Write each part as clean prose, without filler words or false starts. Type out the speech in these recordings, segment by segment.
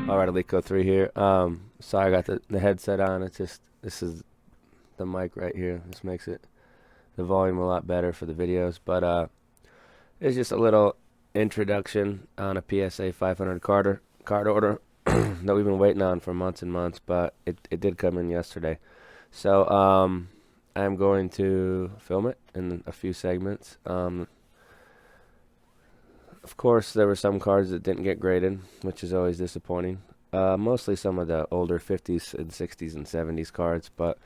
Alright, Alico 3 here. Sorry I got the headset on. It's just, this is the mic right here. This makes it, the volume a lot better for the videos. But it's just a little introduction on a PSA 500 card order that we've been waiting on for months and months, but it did come in yesterday. So I'm going to film it in a few segments. Of course, there were some cards that didn't get graded, which is always disappointing. Mostly some of the older 50s and 60s and 70s cards, but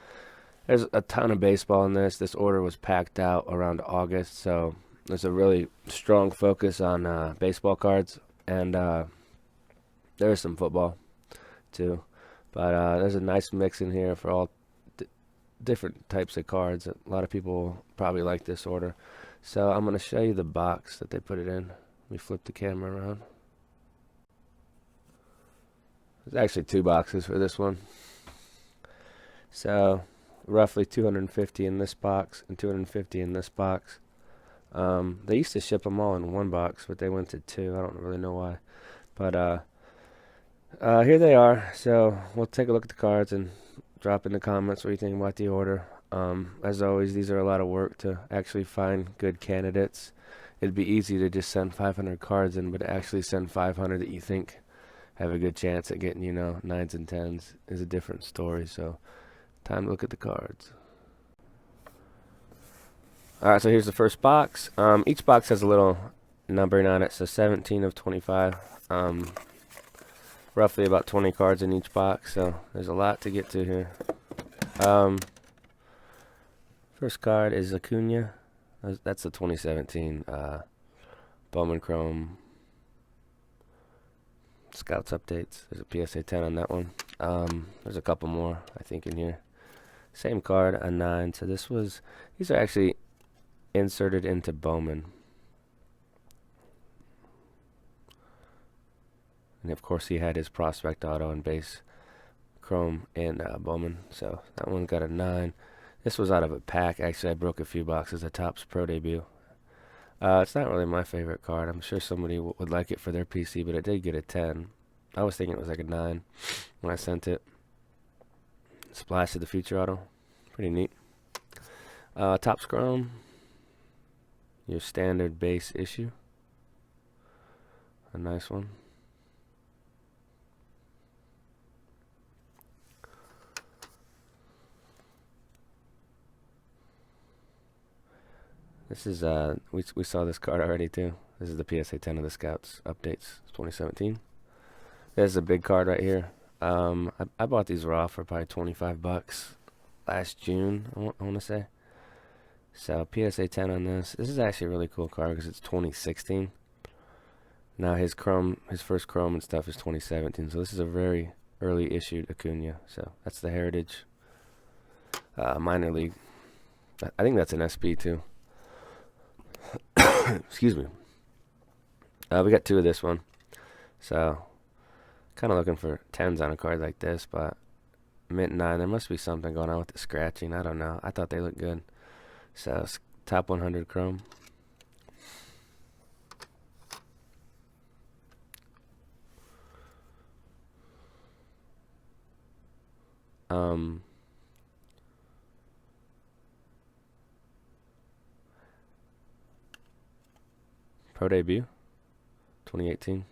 there's a ton of baseball in this. This order was packed out around August, so there's a really strong focus on baseball cards, and there is some football too. But there's a nice mix in here for all different types of cards. A lot of people probably like this order. So I'm going to show you the box that they put it in. Let me flip the camera around. There's actually two boxes for this one. So roughly 250 in this box and 250 in this box. They used to ship them all in one box, but they went to two. I don't really know why. But here they are. So we'll take a look at the cards and drop in the comments what you think about the order. As always, these are a lot of work to actually find good candidates. It'd be easy to just send 500 cards in, but to actually send 500 that you think have a good chance at getting, 9s and 10s is a different story. So time to look at the cards. Alright, so here's the first box. Each box has a little numbering on it, so 17 of 25. Roughly about 20 cards in each box, so there's a lot to get to here. First card is Acuna. That's the 2017 Bowman Chrome Scouts updates. There's a PSA 10 on that one. There's a couple more, I think, in here. Same card, a 9. So these are actually inserted into Bowman. And of course, he had his prospect auto and base Chrome and Bowman. So that one got a 9. This was out of a pack. Actually, I broke a few boxes. The Topps Pro debut. It's not really my favorite card. I'm sure somebody would like it for their PC, but it did get a 10. I was thinking it was like a 9 when I sent it. Splash of the Future auto. Pretty neat. Topps Chrome. Your standard base issue. A nice one. This is we saw this card already too. This is the PSA 10 of the Scouts updates 2017. There's a big card right here. I bought these raw for probably 25 bucks last June. I want to say. So PSA 10 on this. This is actually a really cool card because it's 2016. Now his first Chrome and stuff is 2017. So this is a very early issued Acuna. So that's the Heritage minor league. I think that's an SP too. Excuse me. We got two of this one. So kind of looking for 10s on a card like this, but mint 9. There must be something going on with the scratching. I don't know. I thought they looked good. So top 100 Chrome. Pro debut 2018.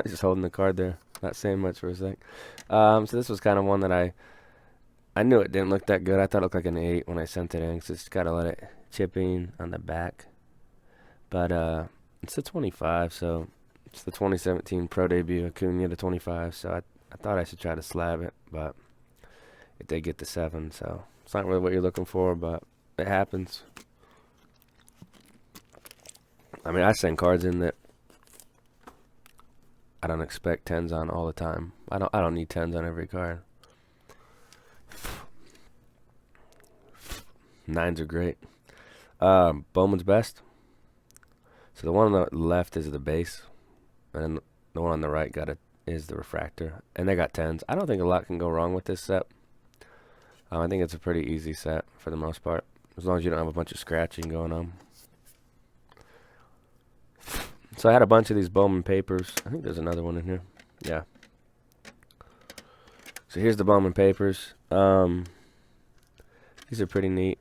Just holding the card there, not saying much for a sec. So this was kind of one that I knew it didn't look that good. I thought it looked like an 8 when I sent it in, so just gotta let it chip in on the back. But it's a 25, so it's the 2017 Pro debut Acuna to 25. So I thought I should try to slab it, but it did get the 7. So it's not really what you're looking for, but it happens. I mean, I send cards in that I don't expect 10s on all the time. I don't need 10s on every card. 9s are great. Bowman's best. So the one on the left is the base, and the one on the right is the refractor, and they got 10s. I don't think a lot can go wrong with this set. I think it's a pretty easy set for the most part, as long as you don't have a bunch of scratching going on. So I had a bunch of these Bowman papers. I think there's another one in here. Yeah. So here's the Bowman papers. These are pretty neat.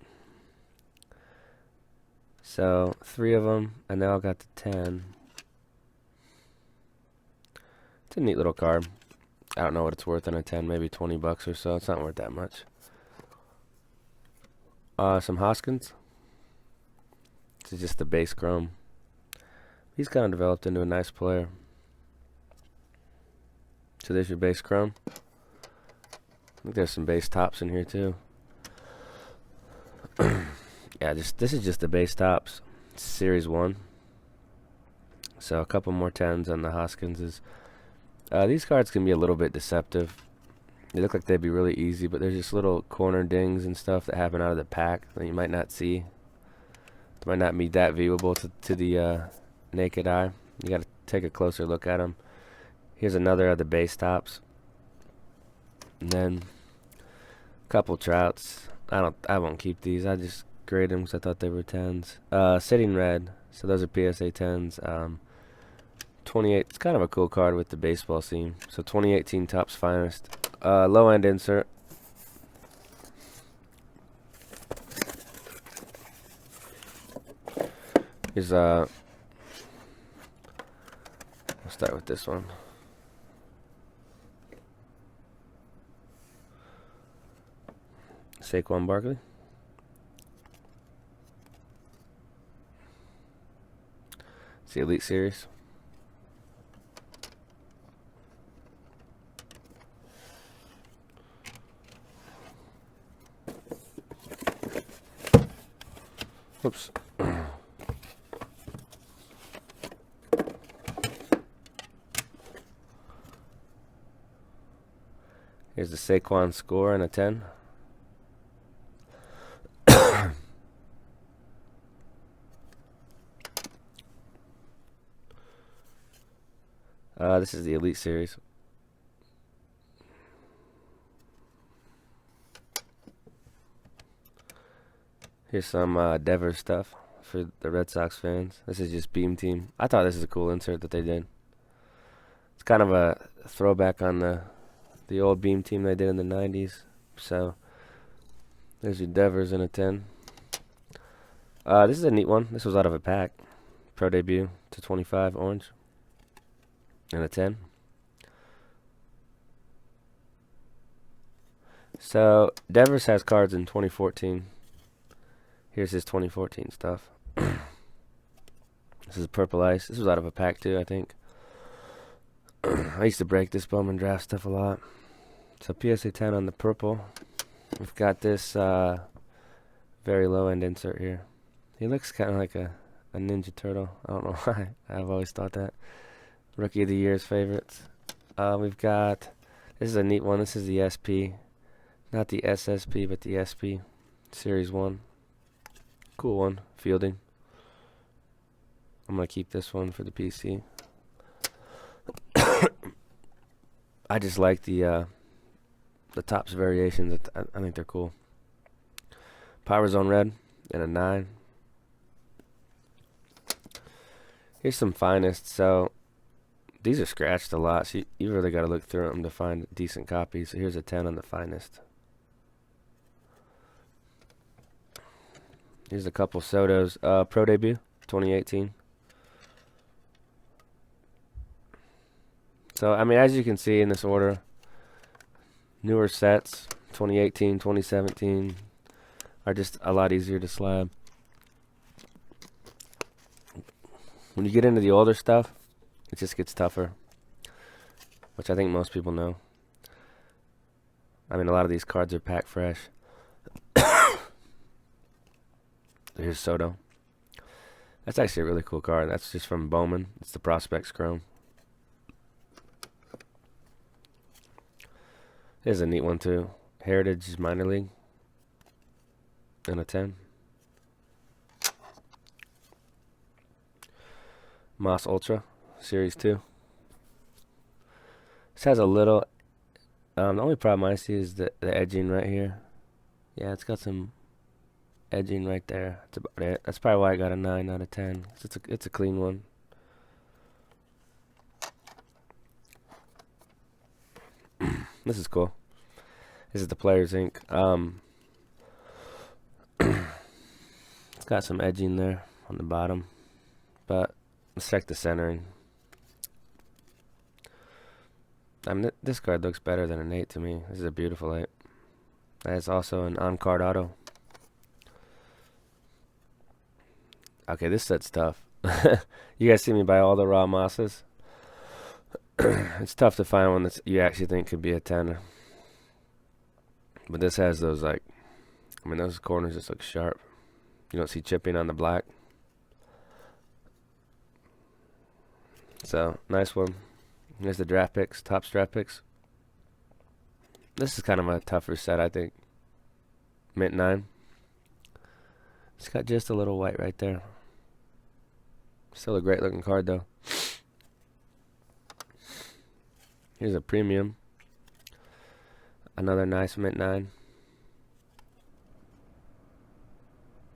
So 3 of them, and they all got the 10. It's a neat little card. I don't know what it's worth on a 10, maybe 20 bucks or so. It's not worth that much. Some Hoskins. This is just the base chrome. He's kind of developed into a nice player. So there's your base chrome. I think there's some base tops in here too. Yeah, this is just the base tops. It's Series 1. So a couple more 10s on the Hoskinses. These cards can be a little bit deceptive. They look like they'd be really easy, but there's just little corner dings and stuff that happen out of the pack that you might not see. It might not be that viewable to the naked eye. You got to take a closer look at them. Here's another of the base tops. And then a couple Trouts. I won't keep these. I just grade them because I thought they were 10s. Sitting Red. So those are PSA 10s. 28. It's kind of a cool card with the baseball theme. So 2018 Topps Finest. Low end insert. Here's I'll start with this one. Saquon Barkley. It's the Elite Series. Oops. Here's the Saquon score and a 10. This is the Elite Series. Here's some Devers stuff for the Red Sox fans. This is just Beam Team. I thought this is a cool insert that they did. It's kind of a throwback on the old Beam Team they did in the 90s. So there's your Devers in a 10. This is a neat one. This was out of a pack. Pro debut to 25 orange. And a 10. So Devers has cards in 2014. Here's his 2014 stuff. This is Purple Ice. This was out of a pack too, I think. I used to break this Bowman draft stuff a lot. So PSA 10 on the purple. We've got this very low end insert here. He looks kind of like a Ninja Turtle. I don't know why. I've always thought that. Rookie of the Year's favorites. We've got, this is a neat one. This is the SP. Not the SSP, but the SP. Series 1. Cool one. Fielding. I'm going to keep this one for the PC. I just like the Topps variations. I think they're cool. Power Zone Red and a 9. Here's some Finest. So these are scratched a lot, so you really got to look through them to find decent copies. So here's a 10 on the Finest. Here's a couple Sotos. Pro debut, 2018. So, I mean, as you can see in this order, newer sets, 2018, 2017, are just a lot easier to slab. When you get into the older stuff, it just gets tougher, which I think most people know. I mean, a lot of these cards are pack fresh. Here's Soto. That's actually a really cool card. That's just from Bowman. It's the Prospects Chrome. Here's a neat one too. Heritage Minor League. And a 10. Moss Ultra. Series 2. This has a little, the only problem I see is the edging right here. Yeah, it's got some edging right there. That's about it. That's probably why I got a 9 out of 10. It's a clean one. This is cool. This is the Players Ink. It's got some edging there on the bottom, but let's check the centering. I mean, this card looks better than an 8 to me. This is a beautiful 8. That's also an on-card auto. Okay, this set's tough. You guys see me buy all the raw mosses? It's tough to find one that you actually think could be a 10. But this has those, like, I mean, those corners just look sharp. You don't see chipping on the black. So, nice one. Here's the draft picks, Topps draft picks. This is kind of a tougher set, I think. Mint 9. It's got just a little white right there. Still a great looking card though. Here's a premium. Another nice mint 9.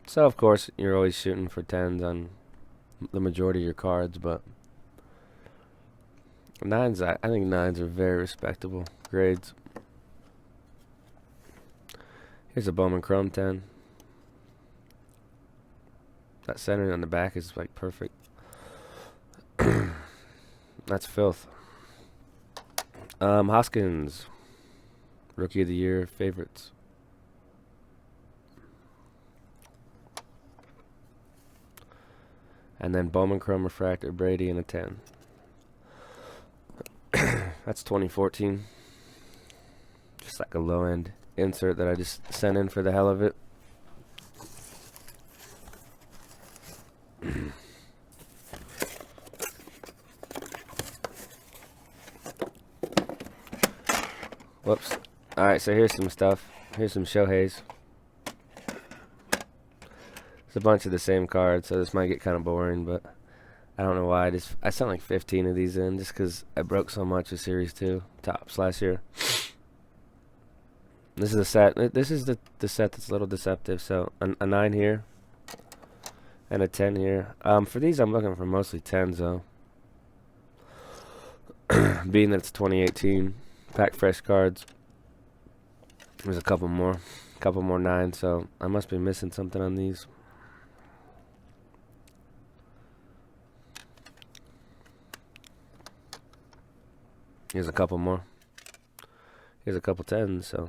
So of course you're always shooting for 10s on the majority of your cards, but 9s, I think 9s are very respectable grades. Here's a Bowman Chrome 10. That centering on the back is like perfect. That's filth. Hoskins, Rookie of the Year favorites. And then Bowman Chrome Refractor Brady in a 10. That's 2014. Just like a low end insert that I just sent in for the hell of it. Whoops. Alright, so here's some stuff. Here's some Shohei's. It's a bunch of the same cards, so this might get kind of boring, but I don't know why. I sent like 15 of these in just because I broke so much of Series 2 Topps last year. This is a set. This is the set that's a little deceptive. So a 9 here and a 10 here. For these, I'm looking for mostly 10s though. Being that it's 2018, pack fresh cards. There's a couple more 9s, so I must be missing something on these. Here's a couple more. Here's a couple 10s, so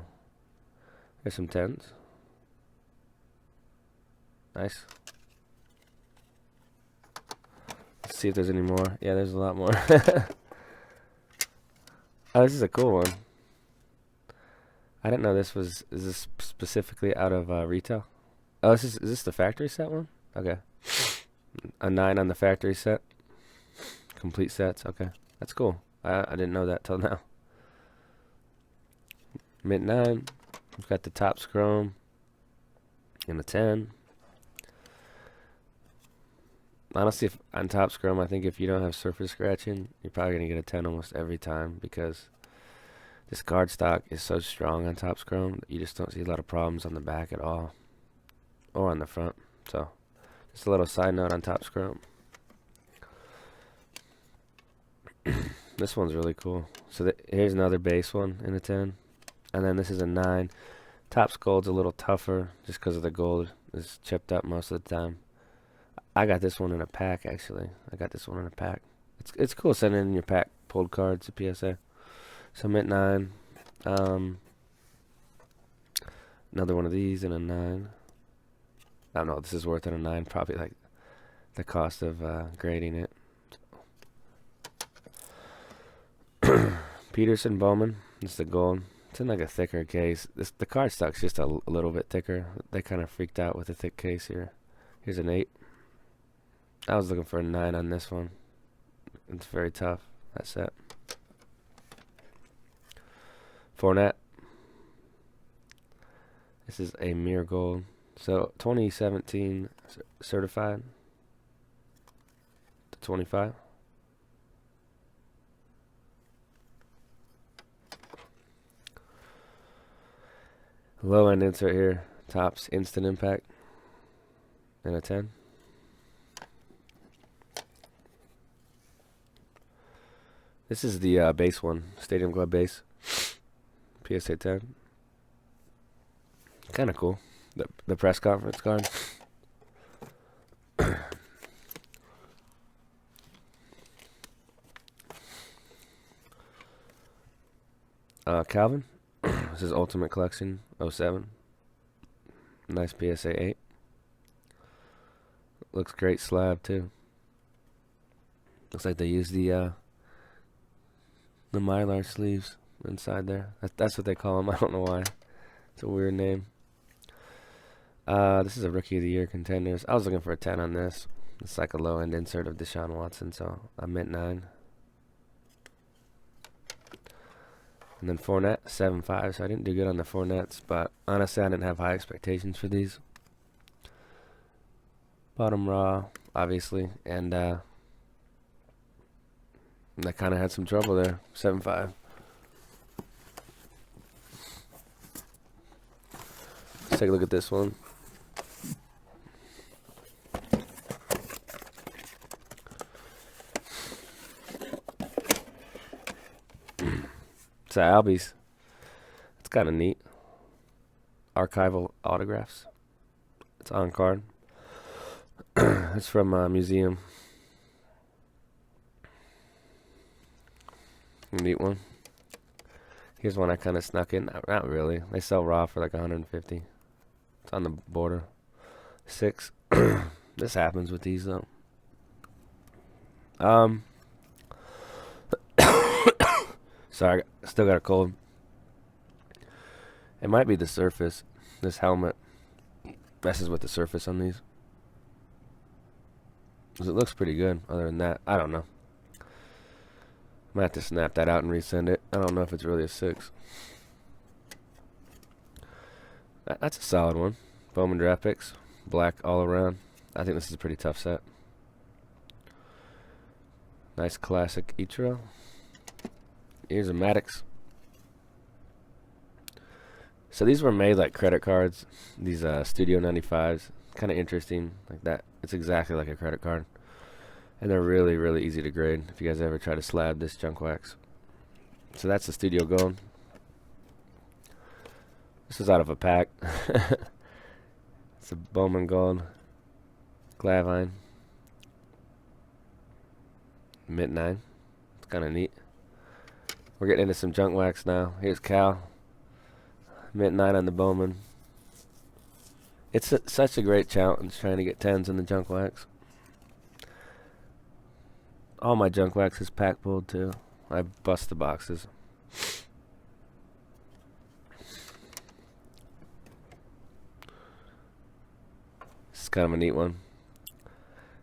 here's some 10s. Nice. Let's see if there's any more. Yeah, there's a lot more. Oh, this is a cool one. I didn't know this was. Is this specifically out of retail? Oh, is this the factory set one? Okay. A 9 on the factory set. Complete sets. Okay, that's cool. I didn't know that till now. Mint 9. We've got the Topps Chrome and a 10. Honestly, on Topps Chrome, I think if you don't have surface scratching, you're probably going to get a 10 almost every time because this card stock is so strong on Topps Chrome that you just don't see a lot of problems on the back at all or on the front. So, just a little side note on Topps Chrome. This one's really cool. So here's another base one in a 10. And then this is a 9. Topps Gold's a little tougher just because of the gold is chipped up most of the time. I got this one in a pack, actually. I got this one in a pack. It's cool sending in your pack pulled cards to PSA. So mint 9. Another one of these in a 9. I don't know what this is worth in a 9. Probably like the cost of grading it. Peterson Bowman. This is the gold. It's in like a thicker case. The card stock's just a little bit thicker. They kind of freaked out with the thick case here. Here's an 8. I was looking for a 9 on this one. It's very tough, that set. Fournette. This is a mere gold. So 2017 certified to 25. Low end insert here. Topps Instant Impact and a 10. This is the base one, Stadium Glove base. PSA 10. Kind of cool. The press conference card. Calvin. This is Ultimate Collection 07. Nice PSA 8. Looks great slab too. Looks like they used the Mylar sleeves inside there. That's what they call them. I don't know why. It's a weird name. This is a Rookie of the Year contenders. I was looking for a 10 on this. It's like a low-end insert of Deshaun Watson, so I meant 9. And then Fournette, 7.5. So I didn't do good on the Fournettes, but honestly, I didn't have high expectations for these. Bottom raw, obviously, and I kind of had some trouble there. 7.5. Let's take a look at this one. It's a Albies. It's kind of neat. Archival autographs. It's on card. It's from a museum. Neat one. Here's one I kind of snuck in. Not really. They sell raw for like 150. It's on the border. 6. This happens with these though. Sorry, I still got a cold. It might be the surface. This helmet messes with the surface on these. 'Cause it looks pretty good. Other than that, I don't know. Might have to snap that out and resend it. I don't know if it's really a 6. That's a solid one. Bowman draft picks. Black all around. I think this is a pretty tough set. Nice classic Ichiro. Here's a Maddox. So these were made like credit cards. These Studio 95s. Kind of interesting like that. It's exactly like a credit card. And they're really, really easy to grade if you guys ever try to slab this junk wax. So that's the Studio Gold. This is out of a pack. It's a Bowman Gold. Glavine. Mint 9. It's kind of neat. We're getting into some junk wax now. Here's Cal. Mint 9 on the Bowman. It's such a great challenge trying to get 10s in the junk wax. All my junk wax is pack pulled too. I bust the boxes. This is kind of a neat one.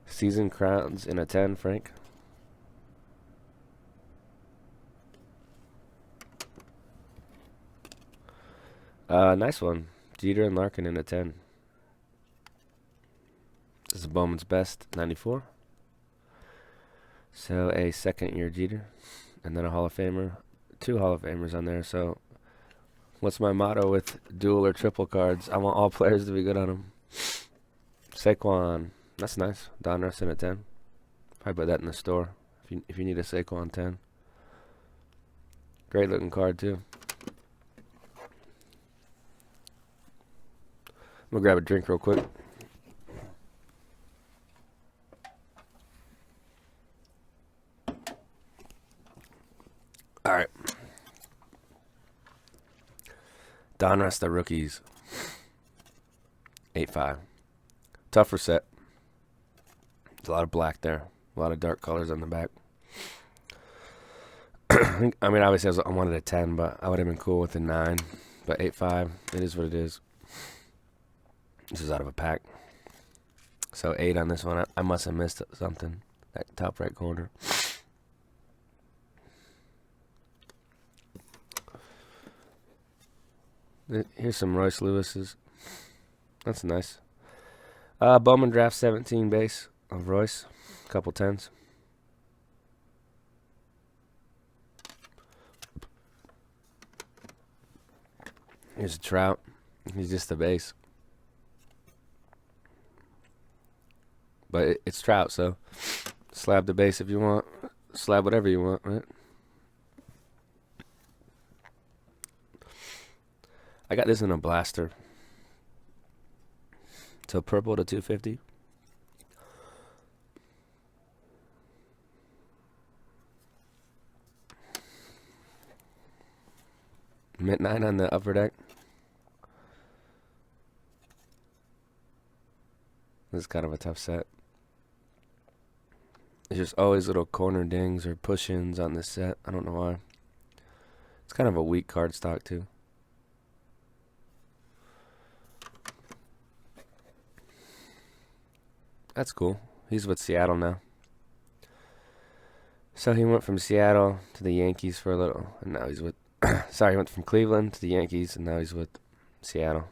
Season crowns in a 10, Frank. Nice one. Jeter and Larkin in a 10. This is Bowman's best, 94. So a second-year Jeter, and then a Hall of Famer. 2 Hall of Famers on there. So what's my motto with dual or triple cards? I want all players to be good on them. Saquon. That's nice. Donruss in a 10. Probably put that in the store if you need a Saquon 10. Great looking card too. I'm gonna grab a drink real quick. Alright. Donruss, the rookies. 8.5. Tougher set. There's a lot of black there. A lot of dark colors on the back. I mean, obviously I wanted a 10, but I would have been cool with a 9. But 8.5, it is what it is. This is out of a pack. So 8 on this one. I must have missed something. That top right corner. Here's some Royce Lewis's. That's nice. Bowman draft 17 base of Royce. Couple 10s. Here's a Trout. He's just a base. But it's Trout, so slab the base if you want. Slab whatever you want, right? I got this in a blaster. So purple to 250. Mint 9 on the upper deck. This is kind of a tough set. There's just always little corner dings or push-ins on this set. I don't know why. It's kind of a weak card stock too. That's cool. He's with Seattle now. So he went from Seattle to the Yankees for a little, and now he's with... Sorry, he went from Cleveland to the Yankees, and now he's with Seattle.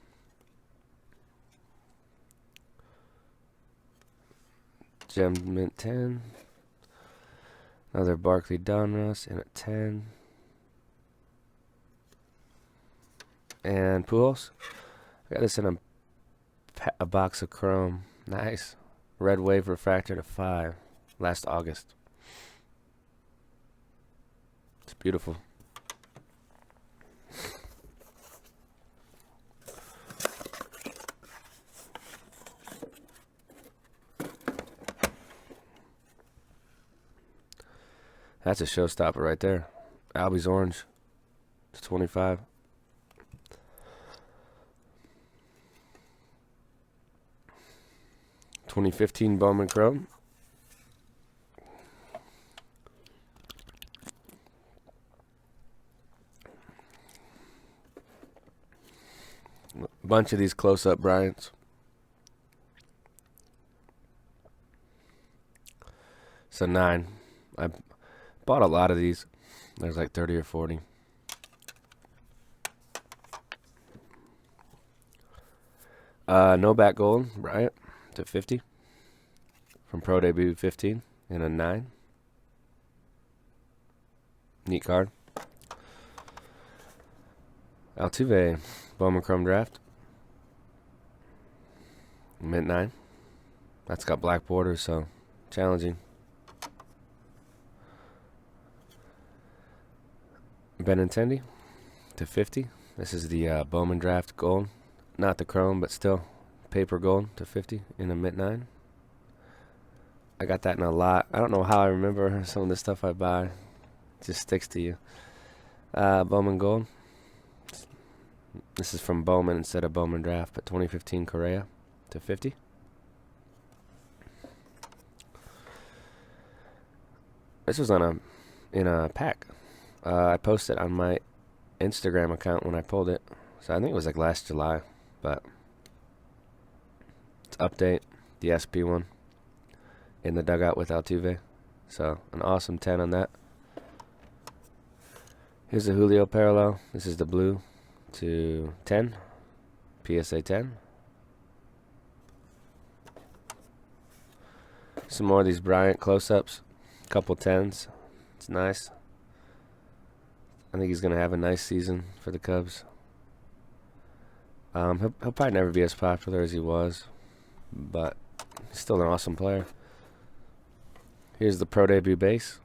Gem Mint 10. Another Barkley Donruss in at 10. And Pujols. I got this in a box of Chrome. Nice. Red Wave Refractor to 5. Last August. It's beautiful. That's a showstopper right there. Albie's Orange. It's 25. (2015) Bowman Chrome. A bunch of these close-up Bryants. So 9. I bought a lot of these. There's like 30 or 40. Novak Gold Bryant to 50 from Pro Debut 15 in a 9. Neat card. Altuve Bowman Chrome Draft. Mint 9. That's got black borders, so challenging. Benintendi to 50. This is the Bowman Draft Gold. Not the Chrome, but still paper gold to 50 in a Mint 9. I got that in a lot. I don't know how I remember some of the stuff I buy. It just sticks to you. Bowman Gold. This is from Bowman instead of Bowman Draft, but 2015 Correa to 50. This was in a pack. I posted on my Instagram account when I pulled it. So I think it was like last July, but it's update, the SP one, in the dugout with Altuve. So an awesome 10 on that. Here's the Julio parallel. This is the blue to 10, PSA 10. Some more of these Bryant close-ups, couple 10s. It's nice. I think he's going to have a nice season for the Cubs. He'll probably never be as popular as he was, but he's still an awesome player. Here's the Pro Debut base.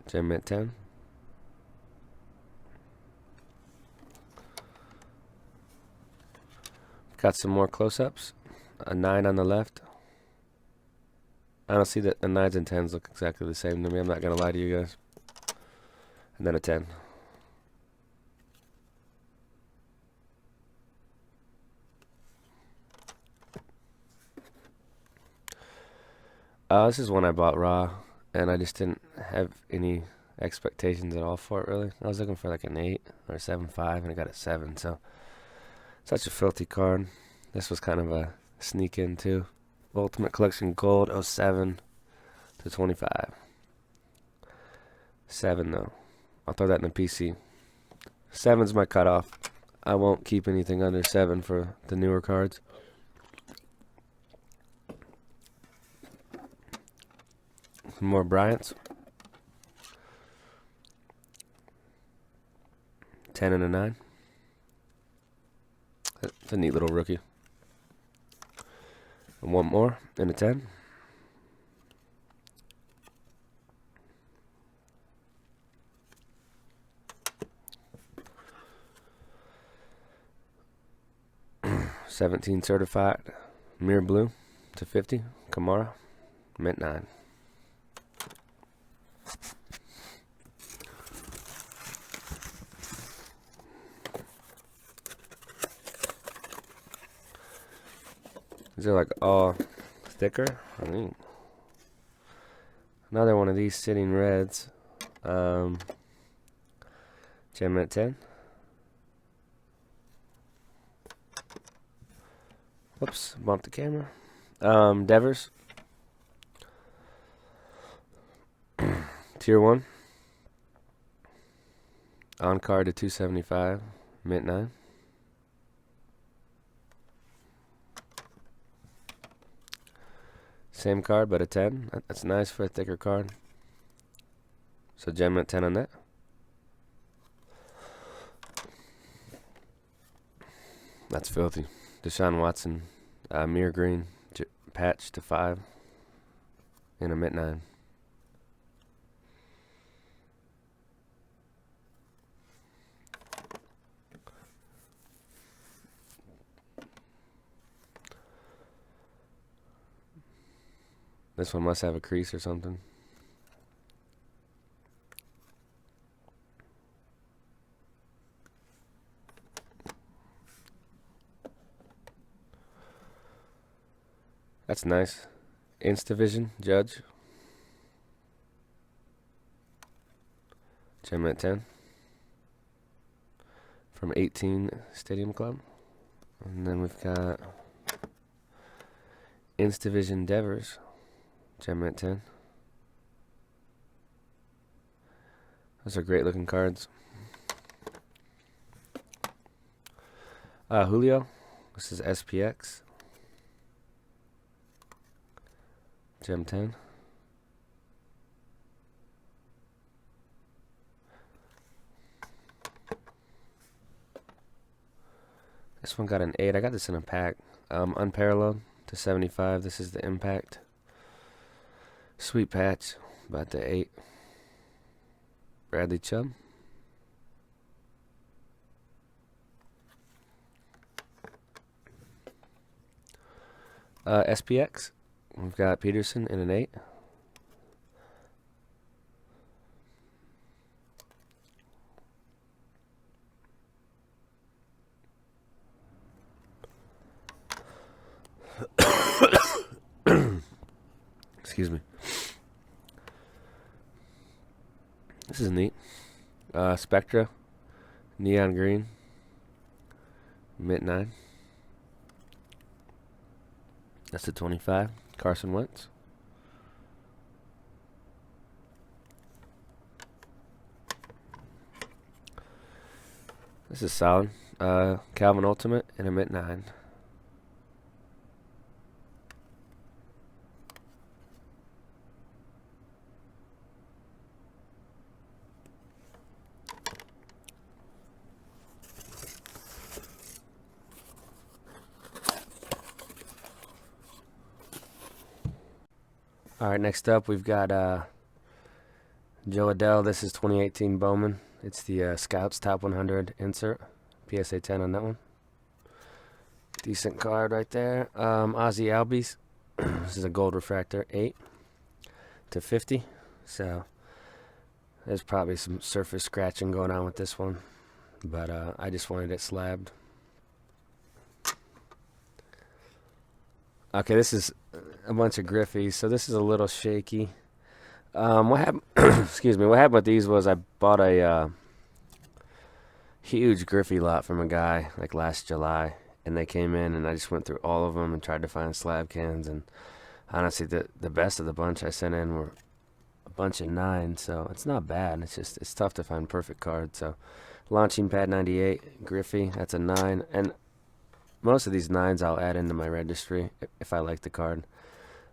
Gem Mint 10. Got some more close-ups. A 9 on the left. I don't see that the 9s and 10s look exactly the same to me. I'm not going to lie to you guys. And then a 10. This is one I bought raw, and I just didn't have any expectations at all for it, really. I was looking for like an 8 or 7.5, and I got a 7, so such a filthy card. This was kind of a sneak in, too. Ultimate Collection Gold, 07 to 25. 7, though. I'll throw that in the PC. 7's my cutoff. I won't keep anything under 7 for the newer cards. Some more Bryants. 10 and a 9. That's a neat little rookie. And one more and a 10. 17 certified, mirror blue to 50, Kamara, mint 9. These are like all thicker. I mean, another one of these sitting reds. Gem at 10. Whoops, bumped the camera. Devers. Tier 1. On card to 275. Mint 9. Same card, but a 10. That's nice for a thicker card. So gem at 10 on that. That's filthy. Deshaun Watson, mirror green, patch to 5. And a mint 9. This one must have a crease or something. That's nice. Instavision, Judge. Gem at 10. From 18 Stadium Club. And then we've got Instavision Devers. Gem at 10. Those are great looking cards. Julio. This is SPX. Gem 10. This one got an 8. I got this in a pack. Unparalleled to 75. This is the Impact. Sweet patch. About the 8. Bradley Chubb. SPX. We've got Peterson in an 8. Excuse me. This is neat. Spectra. Neon green. Mint 9. That's the 25. Carson Wentz. This is solid. Calvin Ultimate and a mint 9. Alright, next up we've got Joe Adele. This is 2018 Bowman. It's the Scouts Top 100 insert. PSA 10 on that one. Decent card right there. Ozzy Albies. This is a gold refractor, 8 to 50. So there's probably some surface scratching going on with this one. But I just wanted it slabbed. Okay, this is a bunch of Griffeys, so this is a little shaky. What happened? Excuse me. What happened with these was I bought a huge Griffey lot from a guy like last July, and they came in, and I just went through all of them and tried to find slab cans. And honestly, the best of the bunch I sent in were a bunch of 9, so it's not bad. It's tough to find perfect cards. So launching pad 98 Griffey, that's a 9, and most of these 9s I'll add into my registry if I like the card.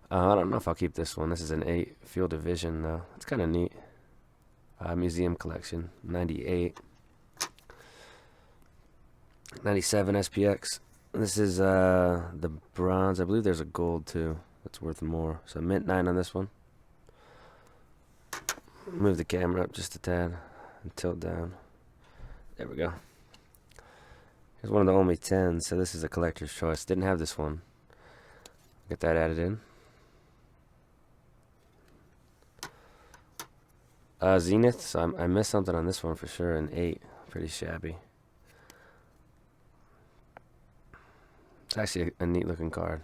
I don't know if I'll keep this one. This is an 8 Field of Vision, though. It's kind of neat. Museum collection, 98. 97 SPX. This is the bronze. I believe there's a gold, too. That's worth more. So mint 9 on this one. Move the camera up just a tad and tilt down. There we go. Here's one of the only 10s, so this is a collector's choice. Didn't have this one. Get that added in. Zenith, so I missed something on this one for sure. An 8. Pretty shabby. It's actually a neat looking card.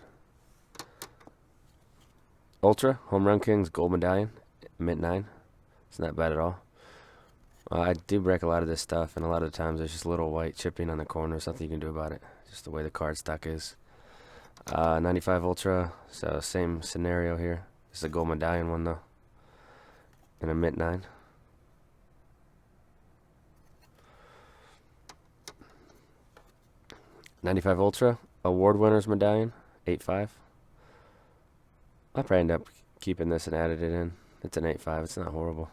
Ultra, Home Run Kings, Gold Medallion, Mint 9. It's not bad at all. I do break a lot of this stuff, and a lot of the times there's just a little white chipping on the corner. Something you can do about it. Just the way the card stock is. 95 Ultra, so same scenario here. This is a Gold Medallion one though. And a Mint 9. '95 Ultra, Award Winners Medallion, 8.5. I'll probably end up keeping this and added it in. It's an 8.5. It's not horrible.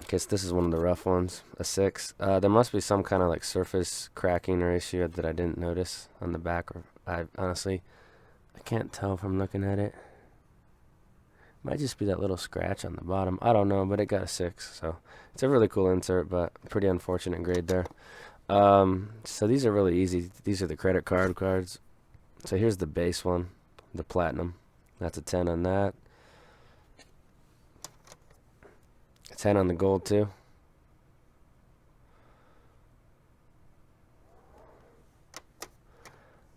Guess this is one of the rough ones. A 6. There must be some kind of like surface cracking or issue that I didn't notice on the back. Or I honestly, I can't tell from looking at it. Might just be that little scratch on the bottom. I don't know, but it got a 6. So it's a really cool insert, but pretty unfortunate grade there. So these are really easy. These are the credit card cards. So here's the base one, the platinum. That's a 10 on that. A 10 on the gold too.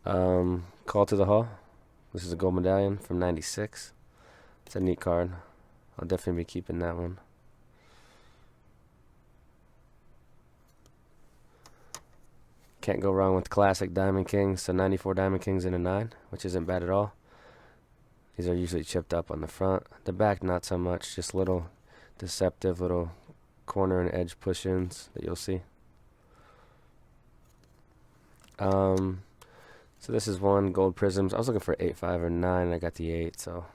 Call to the Hall. This is a gold medallion from '96. It's a neat card. I'll definitely be keeping that one. Can't go wrong with classic Diamond Kings. So 94 Diamond Kings in a 9, which isn't bad at all. These are usually chipped up on the front. The back, not so much. Just little deceptive little corner and edge push-ins that you'll see. So this is one gold prisms. I was looking for 8.5 or 9. I got the 8, so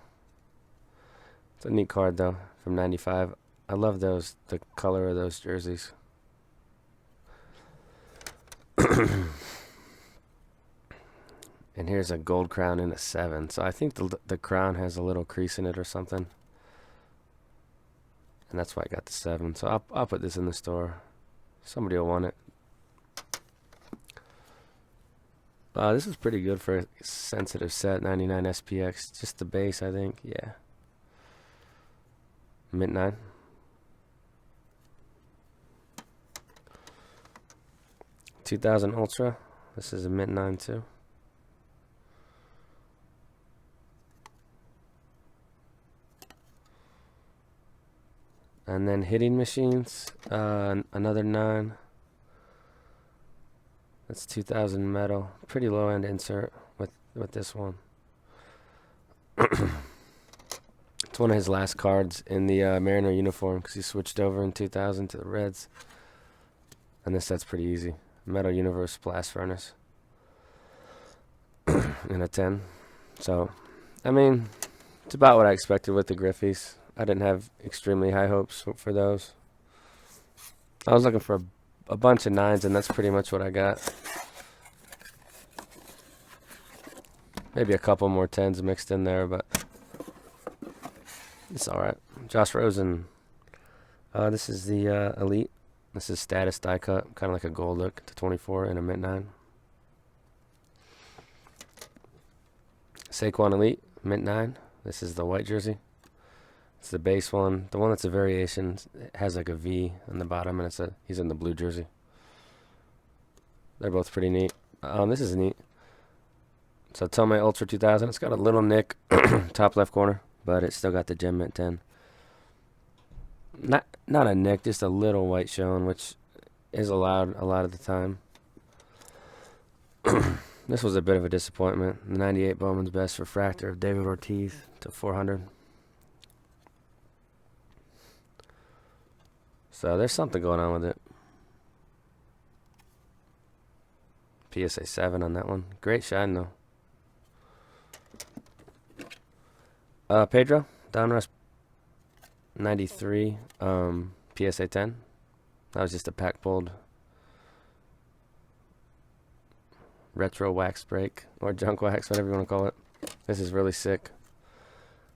it's a neat card though from '95. I love those, the color of those jerseys. And here's a gold crown in a 7. So I think the crown has a little crease in it or something, and that's why I got the 7. So I'll put this in the store. Somebody will want it. This is pretty good for a sensitive set. 99 SPX, just the base, I think. Yeah. Mint 9. '2000 Ultra. This is a Mint 9 too. And then hitting machines, another 9. That's 2000 metal. Pretty low end insert with this one. It's one of his last cards in the Mariner uniform because he switched over in 2000 to the Reds. And this set's pretty easy. Metal Universe Blast Furnace. In a 10. So, I mean, it's about what I expected with the Griffeys. I didn't have extremely high hopes for those. I was looking for a bunch of 9s, and that's pretty much what I got. Maybe a couple more 10s mixed in there, but it's alright. Josh Rosen. This is the Elite. This is status die cut, kind of like a gold look to 24 in a Mint 9. Saquon Elite, Mint 9. This is the white jersey. It's the base one. The one that's a variation has like a V on the bottom, and he's in the blue jersey. They're both pretty neat. This is neat. So Tomei Ultra 2000. It's got a little nick, top left corner, but it's still got the Gem Mint 10. Not a nick, just a little white showing, which is allowed a lot of the time. This was a bit of a disappointment. The 98 Bowman's Best Refractor of David Ortiz to 400. So there's something going on with it. PSA 7 on that one. Great shine though. Pedro, Donruss 93, PSA 10. That was just a pack pulled retro wax break or junk wax, whatever you want to call it. This is really sick.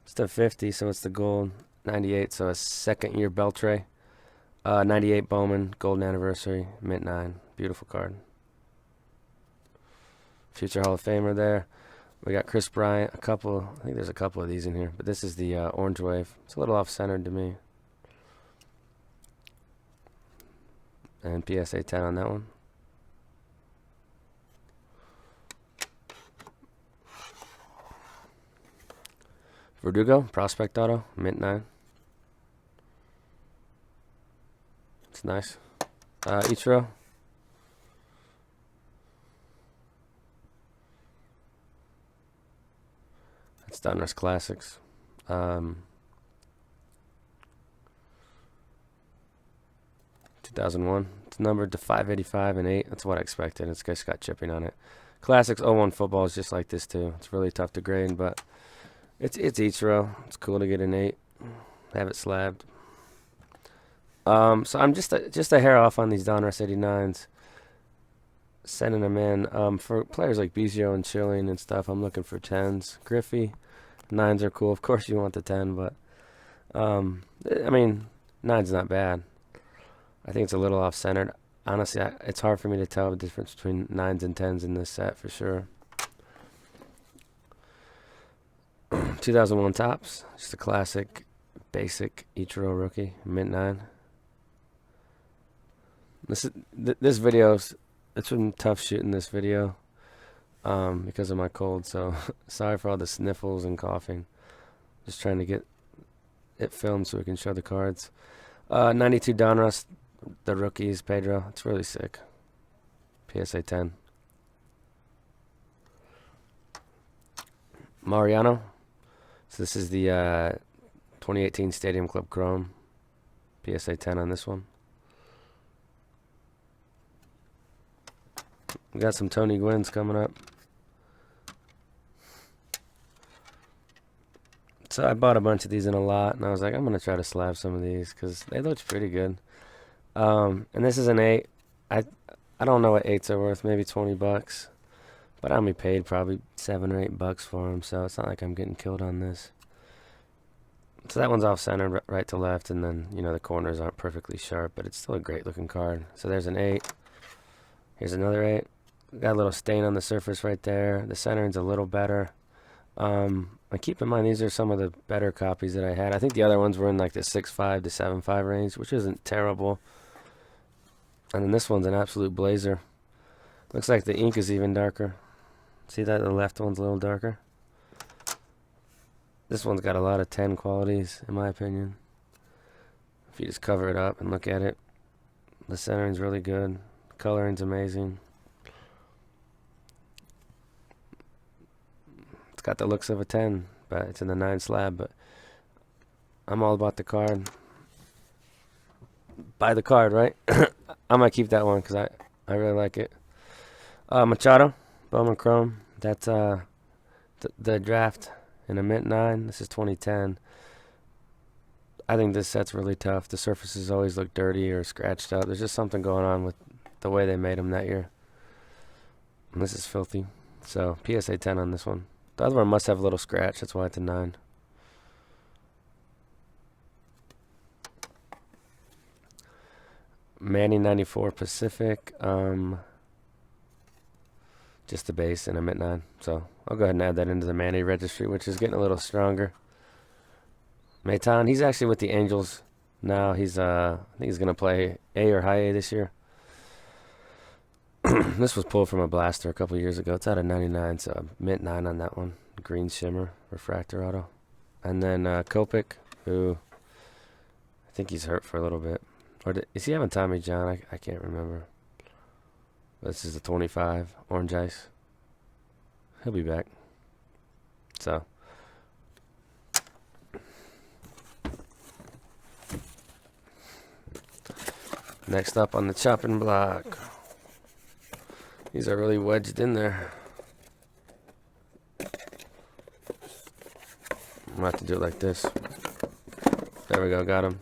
It's the 50, so it's the gold. 98, so a second year Beltray. '98 Bowman, golden anniversary, mint 9, beautiful card. Future Hall of Famer there. We got Chris Bryant, a couple. I think there's a couple of these in here, but this is the orange wave. It's a little off-centered to me. And PSA 10 on that one. Verdugo, Prospect Auto, mint 9. It's nice. Ichiro. That's Donruss Classics. 2001. It's numbered to 585 and 8. That's what I expected. It's just got chipping on it. Classics 01 football is just like this too. It's really tough to grade, but it's Ichiro. It's cool to get an 8. Have it slabbed. So I'm just a hair off on these Donruss 89s. Sending them in. For players like Bizio and Chilling and stuff, I'm looking for 10s. Griffey, 9s are cool. Of course you want the 10, but I mean, 9's not bad. I think it's a little off-centered. Honestly, it's hard for me to tell the difference between 9s and 10s in this set for sure. 2001 Topps, just a classic, basic Ichiro rookie, mint 9. This video's, it's been tough shooting this video because of my cold, so sorry for all the sniffles and coughing. Just trying to get it filmed so we can show the cards. 92 Donruss, the rookies, Pedro. It's really sick. PSA 10. Mariano. So this is the 2018 Stadium Club Chrome. PSA 10 on this one. We got some Tony Gwynn's coming up. So I bought a bunch of these in a lot, and I was like, I'm going to try to slab some of these because they looked pretty good. And this is an 8. I don't know what 8s are worth, maybe 20 bucks. But I'm be paid probably $7 or $8 for them, so it's not like I'm getting killed on this. So that one's off-center, right to left, and then, you know, the corners aren't perfectly sharp, but it's still a great-looking card. So there's an 8. Here's another 8. Got a little stain on the surface right there. The centering's a little better. And keep in mind, these are some of the better copies that I had. I think the other ones were in like the 6.5 to 7.5 range, which isn't terrible. And then this one's an absolute blazer. Looks like the ink is even darker. See that? The left one's a little darker. This one's got a lot of 10 qualities, in my opinion. If you just cover it up and look at it, the centering's really good. Coloring's amazing. It's got the looks of a 10, but it's in the 9 slab. But I'm all about the card. Buy the card, right? I might keep that one because I really like it. Machado, Bowman Chrome. That's the draft in a mint 9. This is 2010. I think this set's really tough. The surfaces always look dirty or scratched up. There's just something going on with the way they made them that year. And this is filthy. So PSA 10 on this one. The other one must have a little scratch. That's why it's a 9. Manny 94 Pacific. Just the base and a mint 9. So I'll go ahead and add that into the Manny registry, which is getting a little stronger. Maitan, he's actually with the Angels now. He's I think he's gonna play A or high A this year. This was pulled from a blaster a couple years ago. It's out of 99, so mint 9 on that one. Green shimmer, refractor auto. And then Kopech, who I think he's hurt for a little bit. Or is he having Tommy John? I can't remember. This is a 25, orange ice. He'll be back. So. Next up on the chopping block. These are really wedged in there. I'm going to have to do it like this. There we go, got him.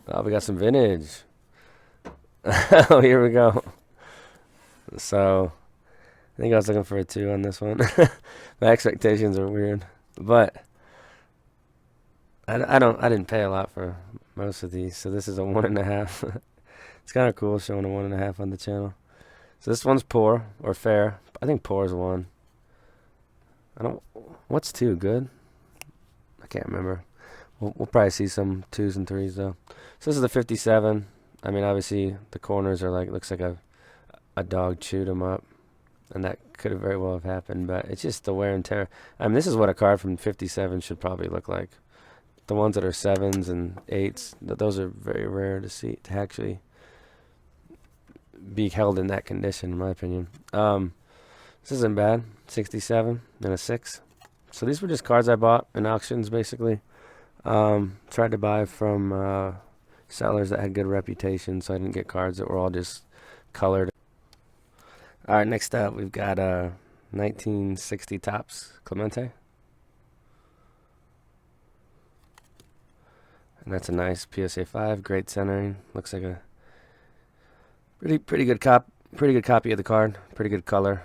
Oh, we got some vintage. Oh, here we go. So, I think I was looking for a 2 on this one. My expectations are weird. But, I didn't pay a lot for most of these. So this is a 1.5. It's kind of cool showing a 1.5 on the channel. So this one's poor or fair. I think poor is 1. I don't. What's 2? Good? I can't remember. We'll probably see some 2s and 3s though. So this is the 57. I mean, obviously the corners are like, looks like a dog chewed them up, and that could have very well have happened. But it's just the wear and tear. I mean, this is what a card from 57 should probably look like. The ones that are 7s and 8s, those are very rare to see, to actually be held in that condition, in my opinion. This isn't bad. 67 and a 6. So these were just cards I bought in auctions, basically. Tried to buy from sellers that had good reputation, so I didn't get cards that were all just colored. All right, next up we've got 1960 Topps Clemente, and that's a nice PSA 5, great centering. Looks like a pretty good copy of the card, pretty good color.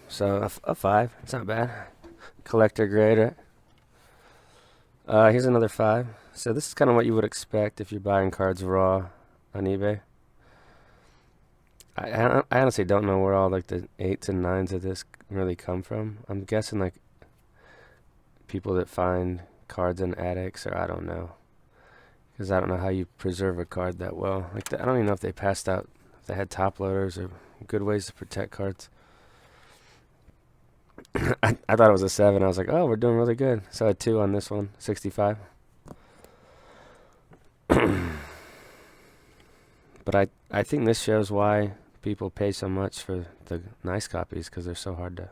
So a 5, it's not bad. Collector grade, right? Here's another 5. So this is kind of what you would expect if you're buying cards raw on eBay. I honestly don't know where all like the 8s and 9s of this really come from. I'm guessing like people that find cards in attics, or I don't know, because I don't know how you preserve a card that well. Like I don't even know if they passed out, if they had top loaders or good ways to protect cards. I thought it was a 7. I was like, oh, we're doing really good. So a 2 on this one, 65. But I think this shows why people pay so much for the nice copies, because they're so hard to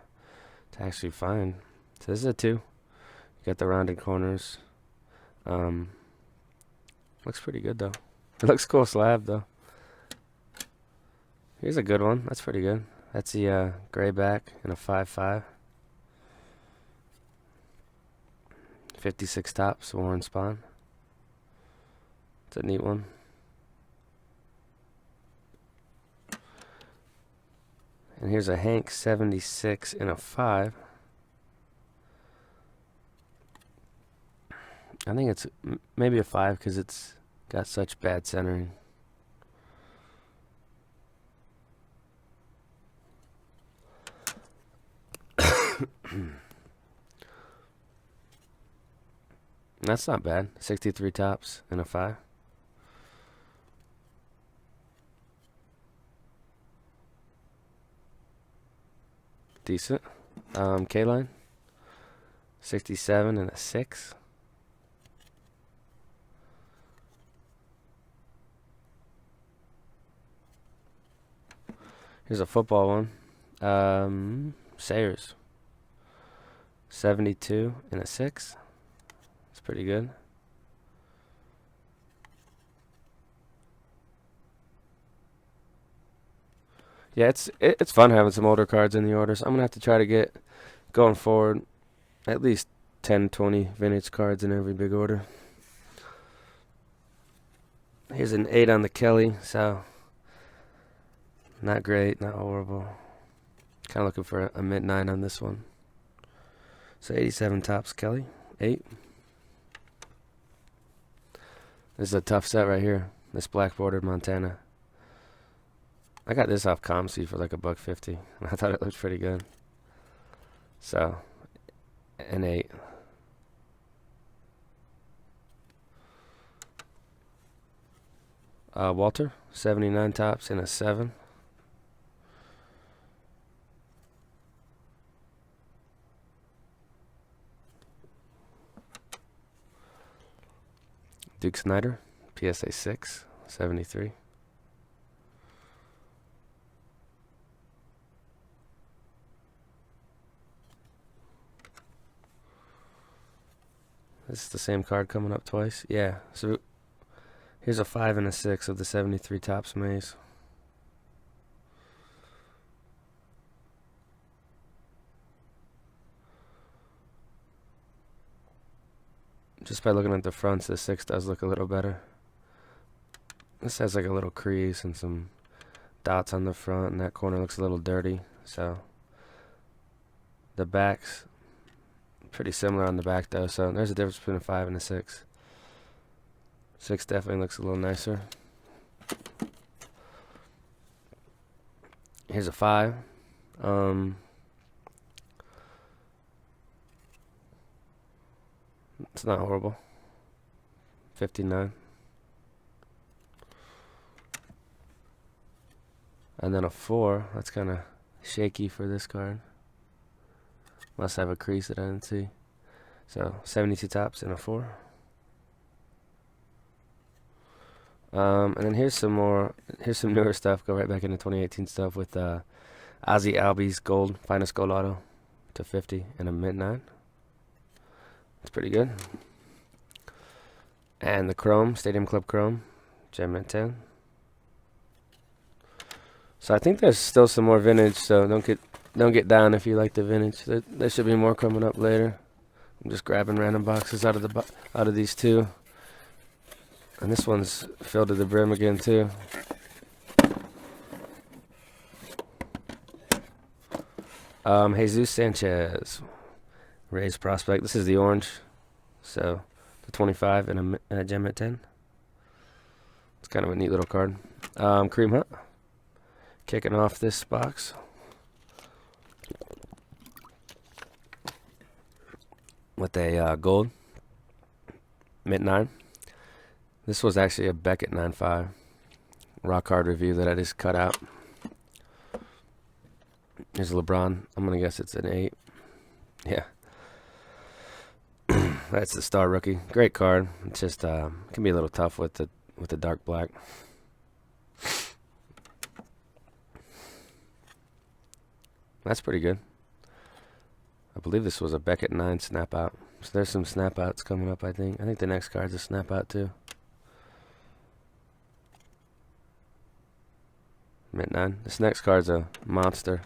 actually find. So this is a 2. You got the rounded corners. Looks pretty good though. It looks cool slab though. Here's a good one. That's pretty good. That's the gray back and a 5.5. 56 Topps Warren Spahn. It's a neat one. And here's a Hank 76 and a 5. I think it's maybe a 5 because it's got such bad centering. That's not bad. 63 Topps and a 5. Decent. K-line. 67 and a 6. Here's a football one. Sayers. 72 and a 6. It's pretty good. Yeah, it's fun having some older cards in the orders. I'm gonna have to try to get, going forward, at least 10, 20 vintage cards in every big order. Here's an 8 on the Kelly, so not great, not horrible. Kind of looking for a mid 9 on this one. So 87 Topps Kelly, 8. This is a tough set right here. This black bordered Montana. I got this off ComC for like $1.50, and I thought it looked pretty good. So, an 8. Walter, 79 Topps and a 7. Duke Snyder, PSA 6, 73. This is the same card coming up twice. Yeah, so here's a 5 and a 6 of the 73 Topps Maze. Just by looking at the fronts, the 6 does look a little better. This has like a little crease and some dots on the front, and that corner looks a little dirty. So the back's pretty similar on the back though, so there's a difference between a 5 and a 6. 6 definitely looks a little nicer. Here's a 5. It's not horrible. 59. And then a 4. That's kind of shaky for this card. Must have a crease that I didn't see. So 72 tops and a 4. And then here's some newer stuff. Go right back into 2018 stuff with Ozzy Albies gold, finest gold auto to 50 and a mint 9. It's pretty good. And the Chrome, Stadium Club Chrome, gem mint 10. So I think there's still some more vintage. So don't get down if you like the vintage. There should be more coming up later. I'm just grabbing random boxes out of these two. And this one's filled to the brim again too. Jesus Sanchez, Rays prospect. This is the orange, so the 25 and a gem at 10. It's kind of a neat little card. Kareem Hunt, kicking off this box. With a gold mint 9. This was actually a Beckett 9.5 rock hard review that I just cut out. Here's LeBron. I'm gonna guess it's an 8. Yeah, that's the star rookie. Great card. It's just can be a little tough with the dark black. That's pretty good. I believe this was a Beckett 9 snap out. So there's some snap outs coming up. I think the next card's a snap out too. Mint 9. This next card's a monster.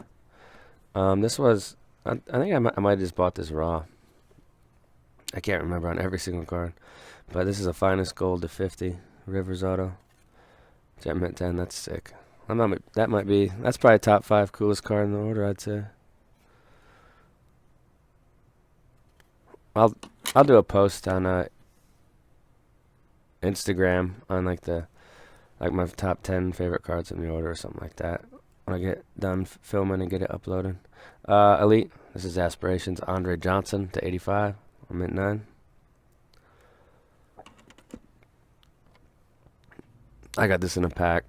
This was, I think I might have just bought this raw. I can't remember on every single card. But this is a finest gold to 50. Rivers auto. Gem mint 10. That's sick. That's probably top 5 coolest card in the order, I'd say. I'll do a post on Instagram on like my top 10 favorite cards in the order or something like that when I get done filming and get it uploaded. Elite. This is Aspirations. Andre Johnson to 85. Mint 9. I got this in a pack.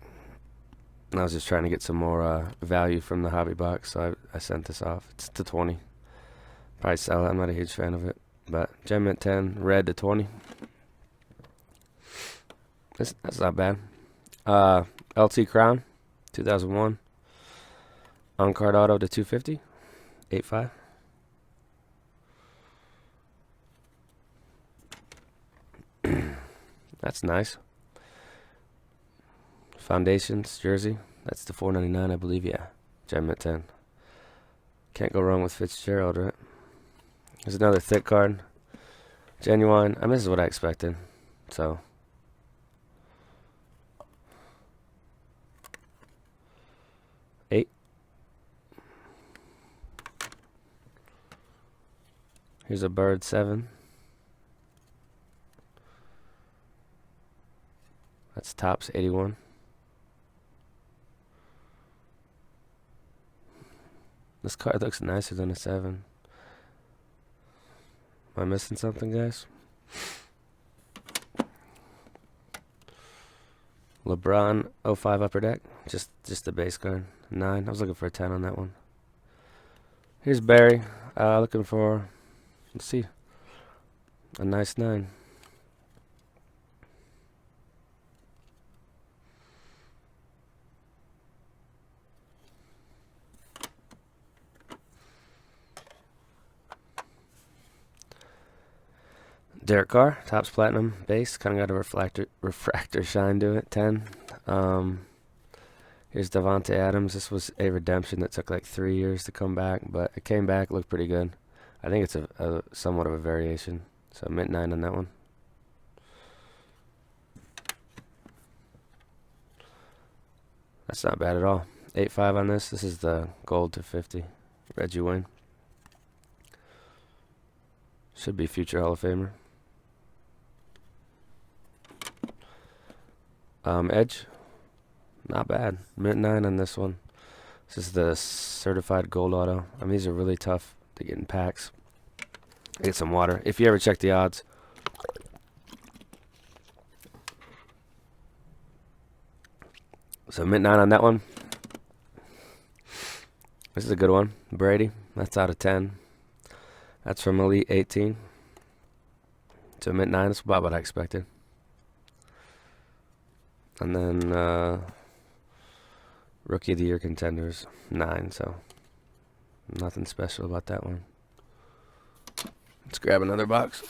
And I was just trying to get some more value from the hobby box, so I sent this off. It's to 20. Probably sell it. I'm not a huge fan of it. But gem mint 10, red to 20. That's not bad. LT Crown, 2001. On card auto to 250, 8.5. That's nice. Foundations jersey. That's the 4.99, I believe. Yeah, gem mint 10. Can't go wrong with Fitzgerald, right? There's another thick card. Genuine. I mean, this is what I expected. So. Eight. Here's a bird 7. That's tops 81. This card looks nicer than a 7. Am I missing something, guys? LeBron 05 upper deck. Just the base card. 9. I was looking for a 10 on that one. Here's Barry. Looking for, let's see, a nice 9. Derek Carr, Topps Platinum base, kind of got a refractor shine to it. 10. Here's Devontae Adams. This was a redemption that took like 3 years to come back, but it came back, looked pretty good. I think it's a somewhat of a variation. So mint 9 on that one. That's not bad at all. 8.5 on this. This is the gold to 50. Reggie Wayne. Should be future Hall of Famer. Edge, not bad. Mint 9 on this one. This is the certified gold auto. I mean, these are really tough to get in packs. Get some water. If you ever check the odds. So mint 9 on that one. This is a good one. Brady. That's out of 10. That's from Elite 18. So mint 9. That's about what I expected. And then Rookie of the Year contenders 9. So nothing special about that one. Let's grab another box.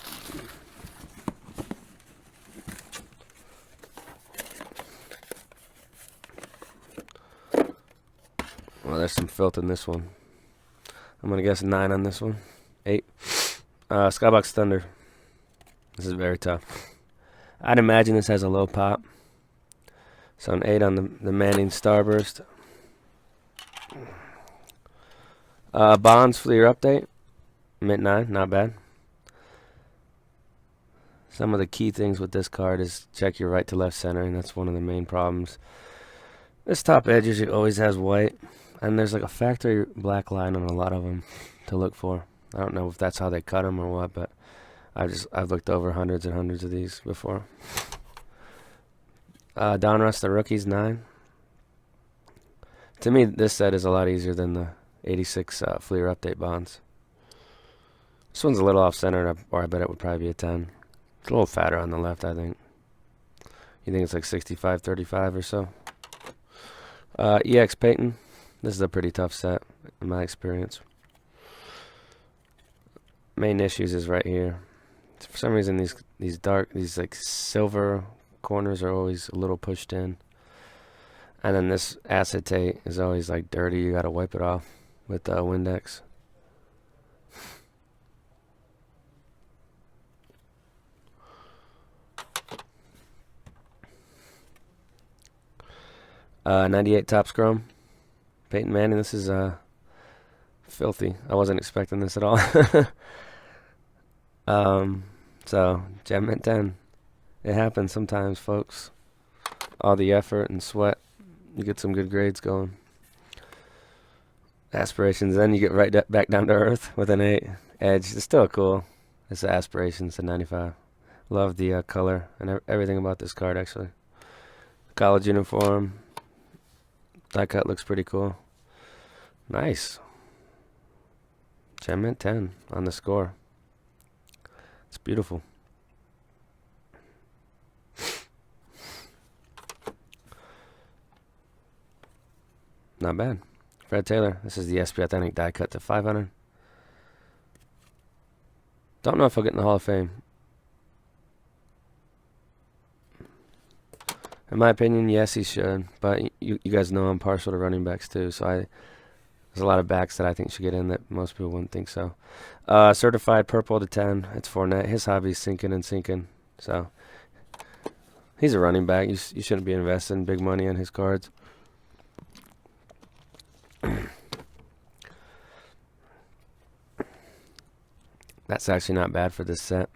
Well, there's some filth in this one. I'm going to guess 9 on this one. 8. Skybox Thunder. This is very tough. I'd imagine this has a low pop. So an 8 on the Manning Starburst. Bonds Fleer Update. Mint 9, not bad. Some of the key things with this card is check your right to left center, and that's one of the main problems. This top edge usually always has white, and there's like a factory black line on a lot of them to look for. I don't know if that's how they cut them or what, but I've looked over hundreds and hundreds of these before. Donruss, the Rookies 9. To me, this set is a lot easier than the 86 Fleer Update Bonds. This one's a little off center, or I bet it would probably be a 10. It's a little fatter on the left, I think. You think it's like 65-35 or so? EX Peyton. This is a pretty tough set, in my experience. Main issues is right here. For some reason, these like silver corners are always a little pushed in. And then this acetate is always like dirty. You gotta wipe it off with Windex. 98 Topps Chrome. Peyton Manning. This is filthy. I wasn't expecting this at all. So Gem Mint 10. It happens sometimes, folks. All the effort and sweat, you get some good grades going. Aspirations, then you get right back down to earth with an 8. Edge, it's still cool. It's the Aspirations to 95. Love the color and everything about this card, actually. College uniform. Die cut looks pretty cool. Nice. Gem Mint 10 on the score. It's beautiful. Not bad. Fred Taylor. This is the SP Authentic die cut to 500. Don't know if I'll get in the Hall of Fame. In my opinion, yes, he should. But you guys know I'm partial to running backs too. So there's a lot of backs that I think should get in that most people wouldn't think so. Certified purple to 10. It's Fournette. His hobby's sinking and sinking. So he's a running back. You shouldn't be investing big money on his cards. That's actually not bad for this set.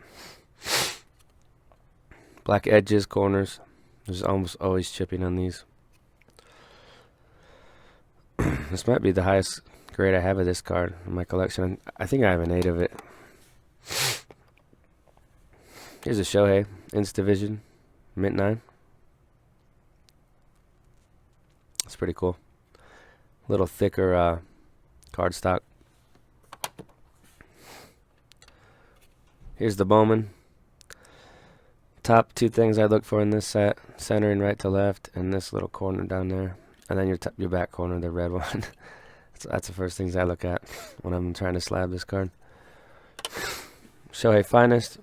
Black edges, corners. There's almost always chipping on these. This might be the highest grade I have of this card in my collection. I think I have an 8 of it. Here's a Shohei, Instavision, Mint 9. That's pretty cool. A little thicker cardstock. Here's the Bowman. Top 2 things I look for in this set: centering right to left, and this little corner down there, and then your back corner, the red one. That's the first things I look at when I'm trying to slab this card. Shohei Finest.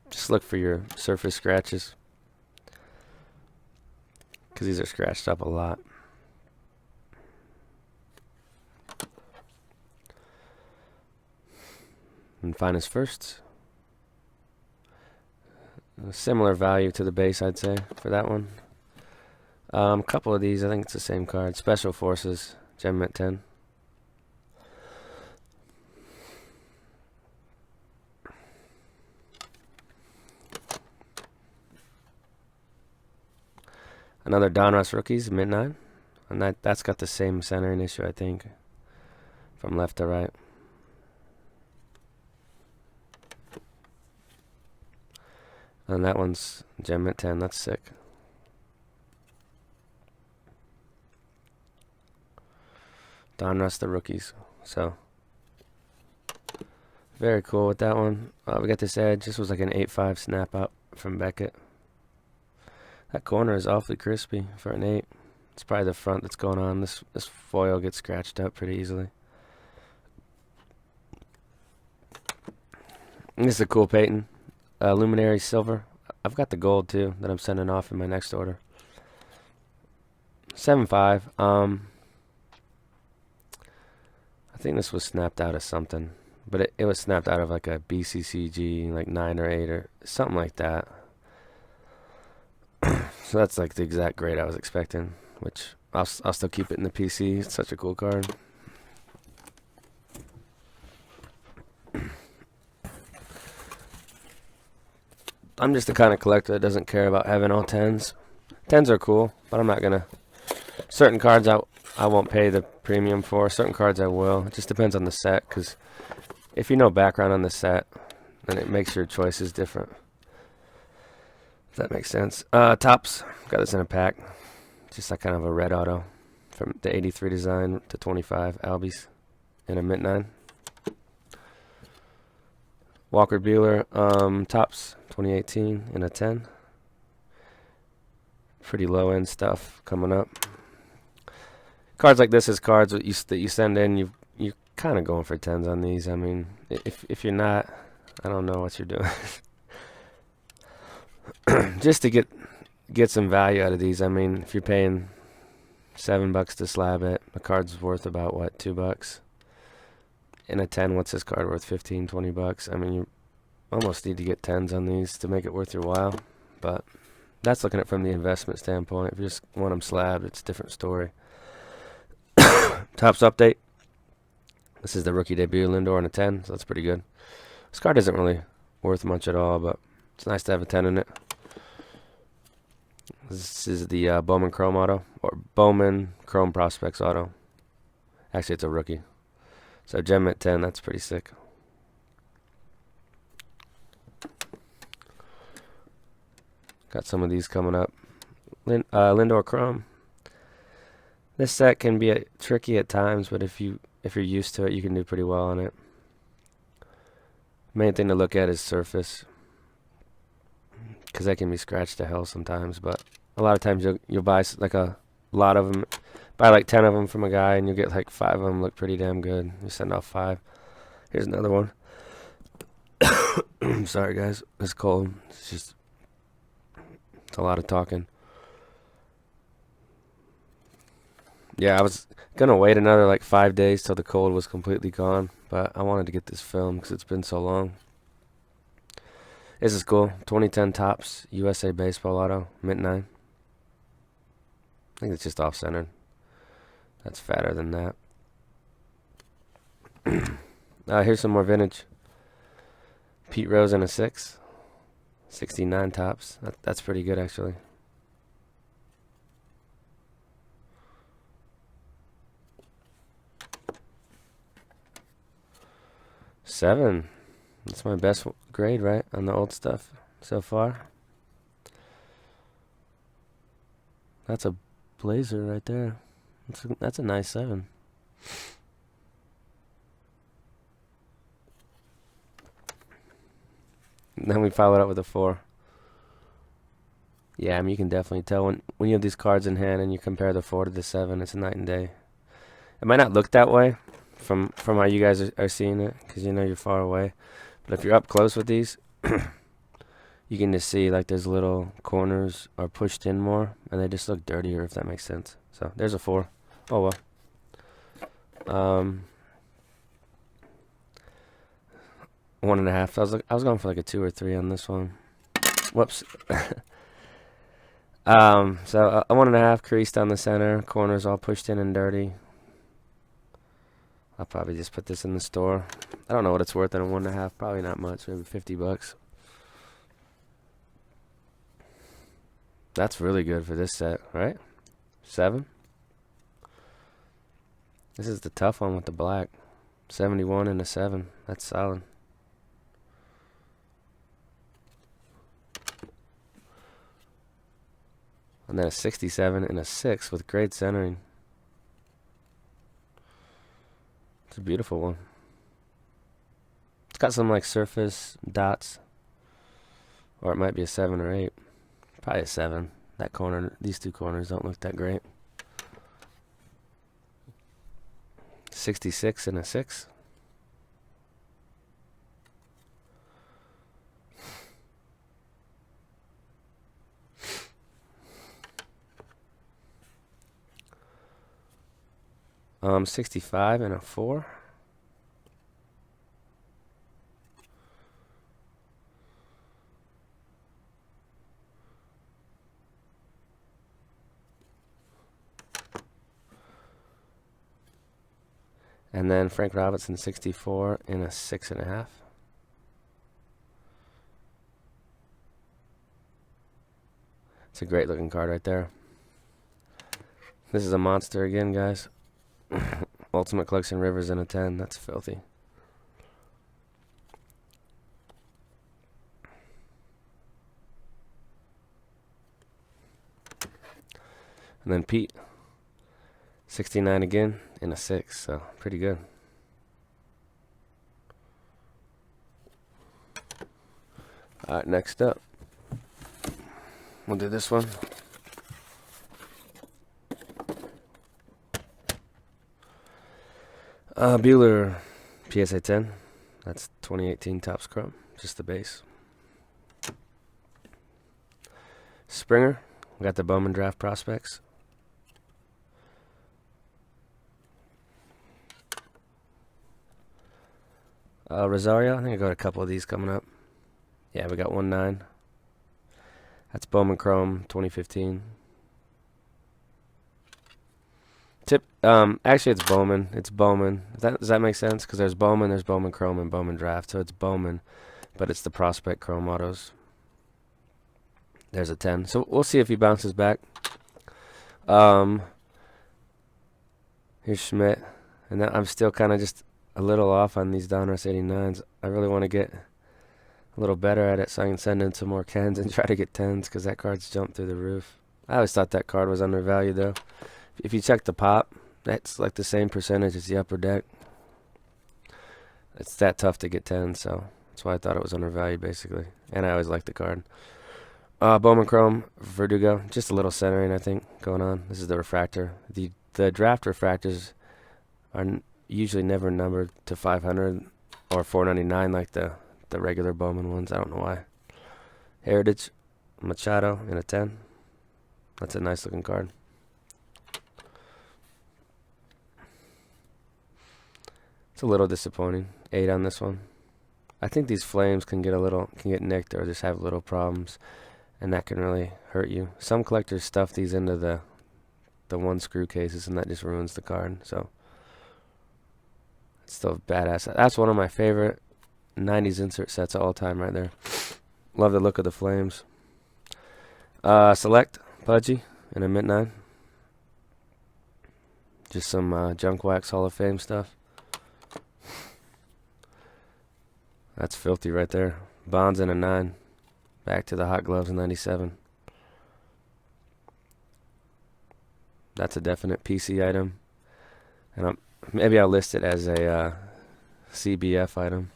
Just look for your surface scratches, because these are scratched up a lot. And Finest First. A similar value to the base, I'd say, for that one. A couple of these, I think it's the same card. Special Forces, Gem Mint 10. Another Donruss Rookies, mid-9. And that's got the same centering issue, I think, from left to right. And that one's gem at 10. That's sick. Donruss the Rookies. So, very cool with that one. We got this edge. This was like an 8.5 snap out from Beckett. That corner is awfully crispy for an 8. It's probably the front that's going on. This foil gets scratched up pretty easily. And this is a cool Peyton. Luminary Silver. I've got the gold too that I'm sending off in my next order. 7.5. I think this was snapped out of something. But it was snapped out of like a BCCG, like 9 or 8 or something like that. So that's like the exact grade I was expecting, which I'll still keep it in the PC. It's such a cool card. I'm just the kind of collector that doesn't care about having all 10s. 10s are cool, but I'm not going to. Certain cards I won't pay the premium for. Certain cards I will. It just depends on the set, because if you know background on the set, then it makes your choices different. If that makes sense. Tops. Got this in a pack. Just like kind of a red auto from the 83 design to 25 Albies in a mint 9. Walker Buehler, tops 2018 in a 10. Pretty low end stuff coming up. Cards like this is cards that you send in. You're kind of going for 10s on these. I mean, if you're not, I don't know what you're doing. Just to get some value out of these. I mean, if you're paying $7 to slab it, the card's worth about what, $2? In a 10, what's this card worth? 15, 20 bucks. I mean, you almost need to get 10s on these to make it worth your while. But that's looking at it from the investment standpoint. If you just want them slabbed, it's a different story. Tops update. This is the rookie debut Lindor in a 10, so that's pretty good. This card isn't really worth much at all, but it's nice to have a 10 in it. This is the Bowman Chrome auto, or Bowman Chrome Prospects auto. Actually, it's a rookie. So gem at 10, that's pretty sick. Got some of these coming up. Lindor Chrome. This set can be tricky at times, but if you're used to it, you can do pretty well on it. Main thing to look at is surface, because that can be scratched to hell sometimes. But a lot of times you'll buy like a lot of them, buy like 10 of them from a guy, and you'll get like 5 of them look pretty damn good. You send off 5. Here's another one. Sorry guys, it's cold. It's a lot of talking. Yeah, I was gonna wait another like 5 days till the cold was completely gone, but I wanted to get this film because it's been so long. This is cool. 2010 Topps USA Baseball Auto, mint 9. I think it's just off-centered. That's fatter than that. Here's some more vintage. Pete Rose in a 6. 69 Topps. That's pretty good, actually. Seven. That's my best grade, right, on the old stuff so far. That's a blazer right there. That's a nice 7. And then we follow it up with a 4. Yeah, I mean, you can definitely tell when you have these cards in hand and you compare the 4 to the 7, it's a night and day. It might not look that way from how you guys are seeing it, because you know you're far away. But if you're up close with these, you can just see like there's little corners are pushed in more, and they just look dirtier, if that makes sense. So there's a 4. Oh well. 1.5. I was going for like a 2 or 3 on this one. Whoops. So a 1.5 crease down the center, corners all pushed in and dirty. I'll probably just put this in the store. I don't know what it's worth at a 1.5. Probably not much, maybe $50. That's really good for this set, right? 7. This is the tough one with the black. 71 and a 7. That's solid. And then a 67 and a 6 with great centering. It's a beautiful one. It's got some like surface dots. Or it might be a 7 or 8. Probably a 7. That corner, these two corners don't look that great. 66 and a 6. . 65 and a 4. And then Frank Robinson 64 in a 6.5. It's a great looking card right there. This is a monster again, guys. Ultimate Collection Rivers in a 10. That's filthy. And then Pete 69 again in a 6, so pretty good. Alright, next up, we'll do this one. Bueller PSA 10. That's 2018 Topps Chrome, just the base. Springer, we got the Bowman Draft Prospects. Rosario, I think I got a couple of these coming up. Yeah, we got 1/9. That's Bowman Chrome 2015. Actually it's Bowman. It's Bowman. Does that make sense? Because there's Bowman Chrome, and Bowman Draft. So it's Bowman, but it's the Prospect Chrome autos. There's a 10. So we'll see if he bounces back. Here's Schmidt. And I'm still kind of just a little off on these Donruss 89s. I really want to get a little better at it so I can send in some more Kens and try to get 10s, because that card's jumped through the roof. I always thought that card was undervalued, though. If you check the pop, that's like the same percentage as the upper deck. It's that tough to get 10s, so that's why I thought it was undervalued, basically. And I always liked the card. Bowman Chrome, Verdugo. Just a little centering, I think, going on. This is the refractor. The draft refractors are usually never numbered to 500 or 499 like the regular Bowman ones. I don't know why. Heritage, Machado in a 10. That's a nice looking card. It's a little disappointing. 8 on this one. I think these flames can get nicked or just have little problems, and that can really hurt you. Some collectors stuff these into the one screw cases, and that just ruins the card. So it's still badass. That's one of my favorite 90s insert sets of all time right there. Love the look of the flames. Select Pudgy in a mint 9. Just some Junk Wax Hall of Fame stuff. That's filthy right there. Bonds in a 9. Back to the hot gloves in 97. That's a definite PC item. And maybe I'll list it as a CBF item,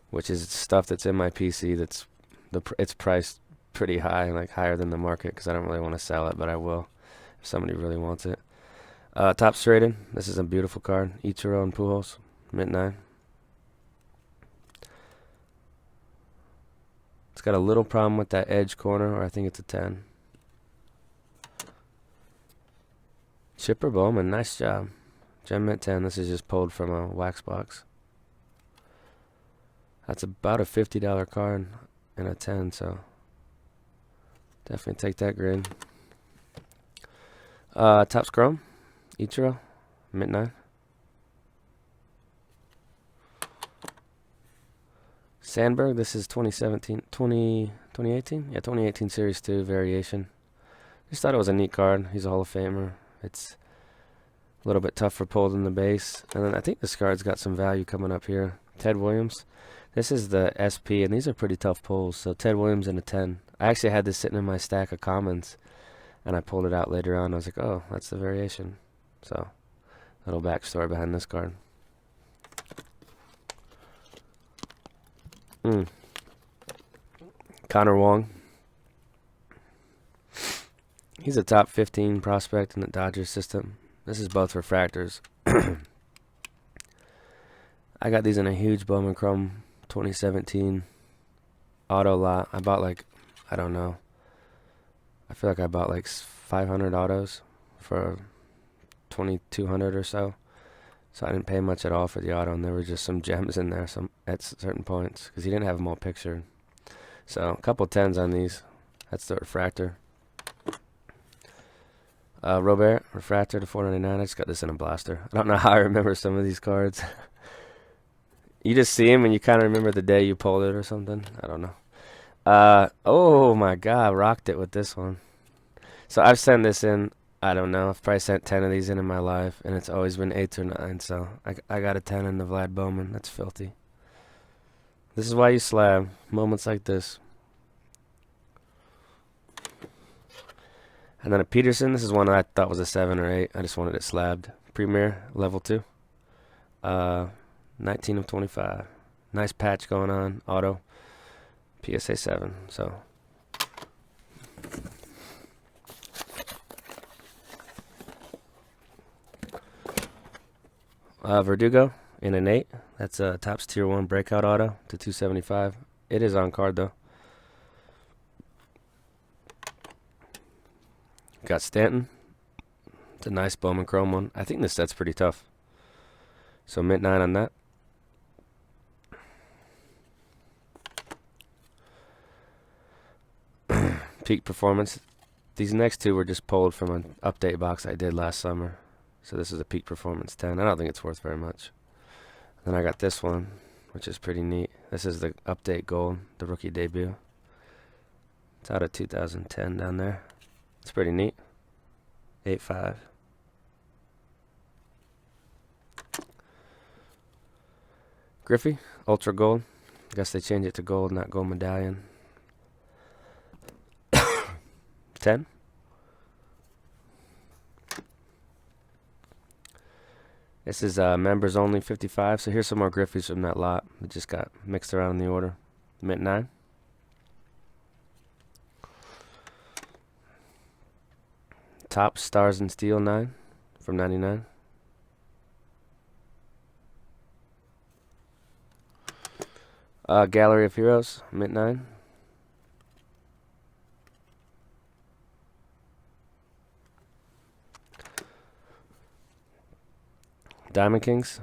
which is stuff that's in my PC it's priced pretty high, like higher than the market, because I don't really want to sell it, but I will if somebody really wants it. Topps rated. This is a beautiful card. Ichiro and Pujols, mint 9. It's got a little problem with that edge corner, or I think it's a 10. Chipper Bowman, nice job. Gem mint 10. This is just pulled from a wax box. That's about a $50 card in a 10, so definitely take that grade. Topps Chrome, Ichiro, mint 9. Sandberg, this is 2017 2018? Yeah, 2018 Series 2 variation. Just thought it was a neat card. He's a Hall of Famer. It's a little bit tough for pulled in the base. And then I think this card's got some value coming up here. Ted Williams. This is the SP, and these are pretty tough pulls. So Ted Williams and a 10. I actually had this sitting in my stack of commons, and I pulled it out later on. I was like, oh, that's the variation. So, little backstory behind this card. Connor Wong. He's a top 15 prospect in the Dodgers system. This is both refractors. I got these in a huge Bowman Chrome 2017 auto lot. I bought like, I don't know. I feel like I bought like 500 autos for 2,200 or so. So I didn't pay much at all for the auto, and there were just some gems in there some at certain points because he didn't have them all pictured. So a couple 10s on these. That's the refractor. Robert, refractor to 499. I just got this in a blaster. I don't know how I remember some of these cards. You just see them and you kind of remember the day you pulled it or something. I don't know. Oh my God, rocked it with this one. So I've sent this in. I don't know. I've probably sent 10 of these in my life, and it's always been 8s or 9s. So I got a 10 in the Vlad Bowman. That's filthy. This is why you slab. Moments like this. And then a Peterson. This is one that I thought was a 7 or 8. I just wanted it slabbed. Premier, level 2. 19 of 25. Nice patch going on. Auto. PSA 7. So. Verdugo in an 8. That's a Topps Tier 1 breakout auto to 275. It is on card though. Got Stanton. It's a nice Bowman Chrome one. I think this set's pretty tough. So mint 9 on that. Peak Performance. These next two were just pulled from an update box I did last summer. So this is a Peak Performance 10. I don't think it's worth very much. Then I got this one, which is pretty neat. This is the update gold, the rookie debut. It's out of 2010 down there. It's pretty neat. 8.5. Griffey, Ultra Gold. I guess they changed it to gold, not gold medallion. 10. This is members only 55. So here's some more Griffeys from that lot that just got mixed around in the order. Mint 9. Top Stars and Steel 9 from 99. Gallery of Heroes, mint 9. Diamond Kings.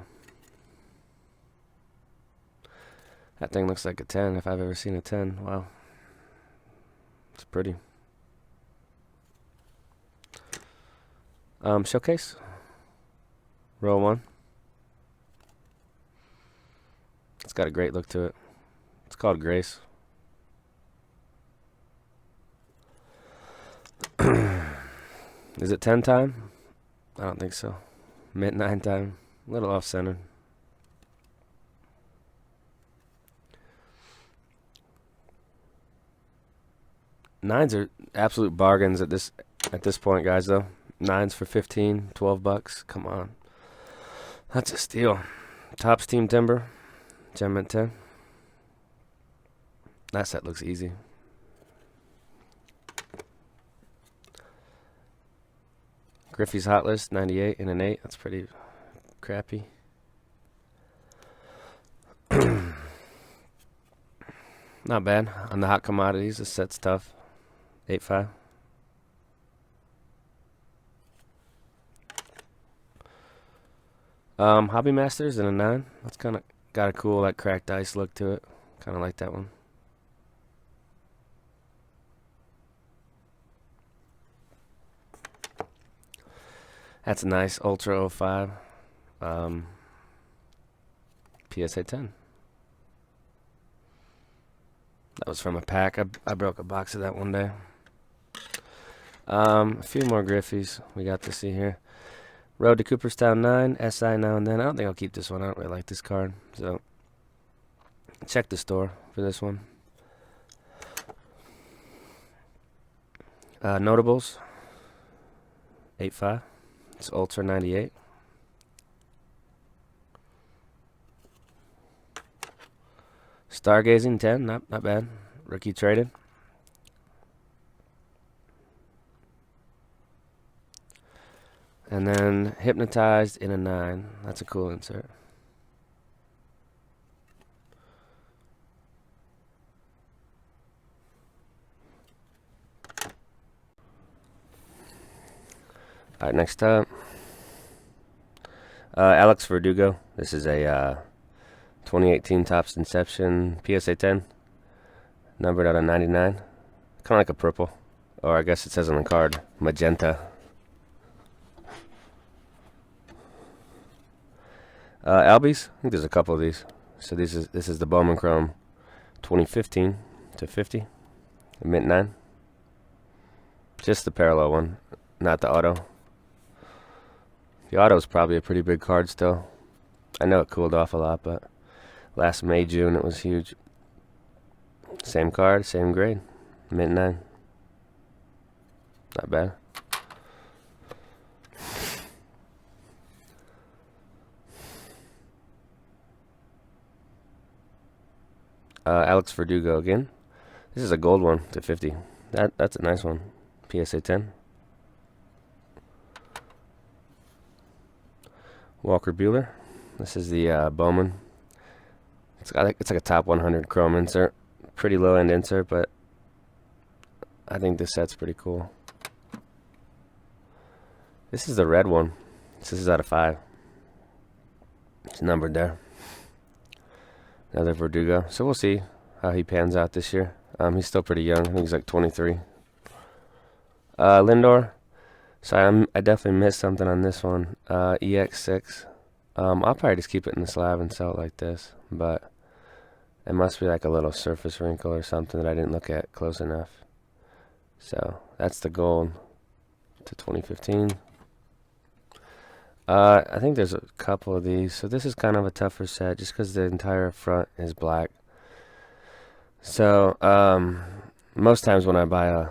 That thing looks like a 10 if I've ever seen a 10. Wow. It's pretty. Showcase. Row 1. It's got a great look to it. It's called Grace. Is it 10 time? I don't think so. Mint 9 time. A little off-centered. Nines are absolute bargains at this point, guys, though. 9s for 15, 12 bucks. Come on. That's a steal. Topps Team Timber. Gem mint 10. That set looks easy. Griffey's Hot List, 98 in an 8. That's pretty crappy. Not bad. On the hot commodities, this set's tough. 8.5. Hobby Masters in a 9. That's kind of got a cool, like, cracked ice look to it. Kind of like that one. That's a nice Ultra 05. PSA 10. That was from a pack. I broke a box of that one day. A few more Griffeys we got to see here. Road to Cooperstown 9, SI now and then. I don't think I'll keep this one. I don't really like this card. So, check the store for this one. Notables, 8.5. It's Ultra 98. Stargazing 10, not bad. Rookie traded. And then Hypnotized in a 9. That's a cool insert. Alright, next up. Alex Verdugo. This is a 2018 Topps Inception PSA 10. Numbered out of 99. Kind of like a purple. Or I guess it says on the card, magenta. Albies. I think there's a couple of these. So this is the Bowman Chrome 2015 to 50. Mint 9. Just the parallel one, not the auto. The auto is probably a pretty big card still. I know it cooled off a lot, but last May, June, it was huge. Same card, same grade. Mint 9. Not bad. Alex Verdugo again. This is a gold one to 50. That's a nice one. PSA 10. Walker Buehler. This is the Bowman. It's like a top 100 chrome insert. Pretty low end insert, but I think this set's pretty cool. This is the red one. This is out of 5. It's numbered there. Another Verdugo. So we'll see how he pans out this year. He's still pretty young. I think he's like 23. Lindor. Sorry, I definitely missed something on this one. EX6. I'll probably just keep it in the slab and sell it like this. But it must be like a little surface wrinkle or something that I didn't look at close enough. So that's the gold to 2015. I think there's a couple of these. So this is kind of a tougher set just because the entire front is black. So most times when I buy a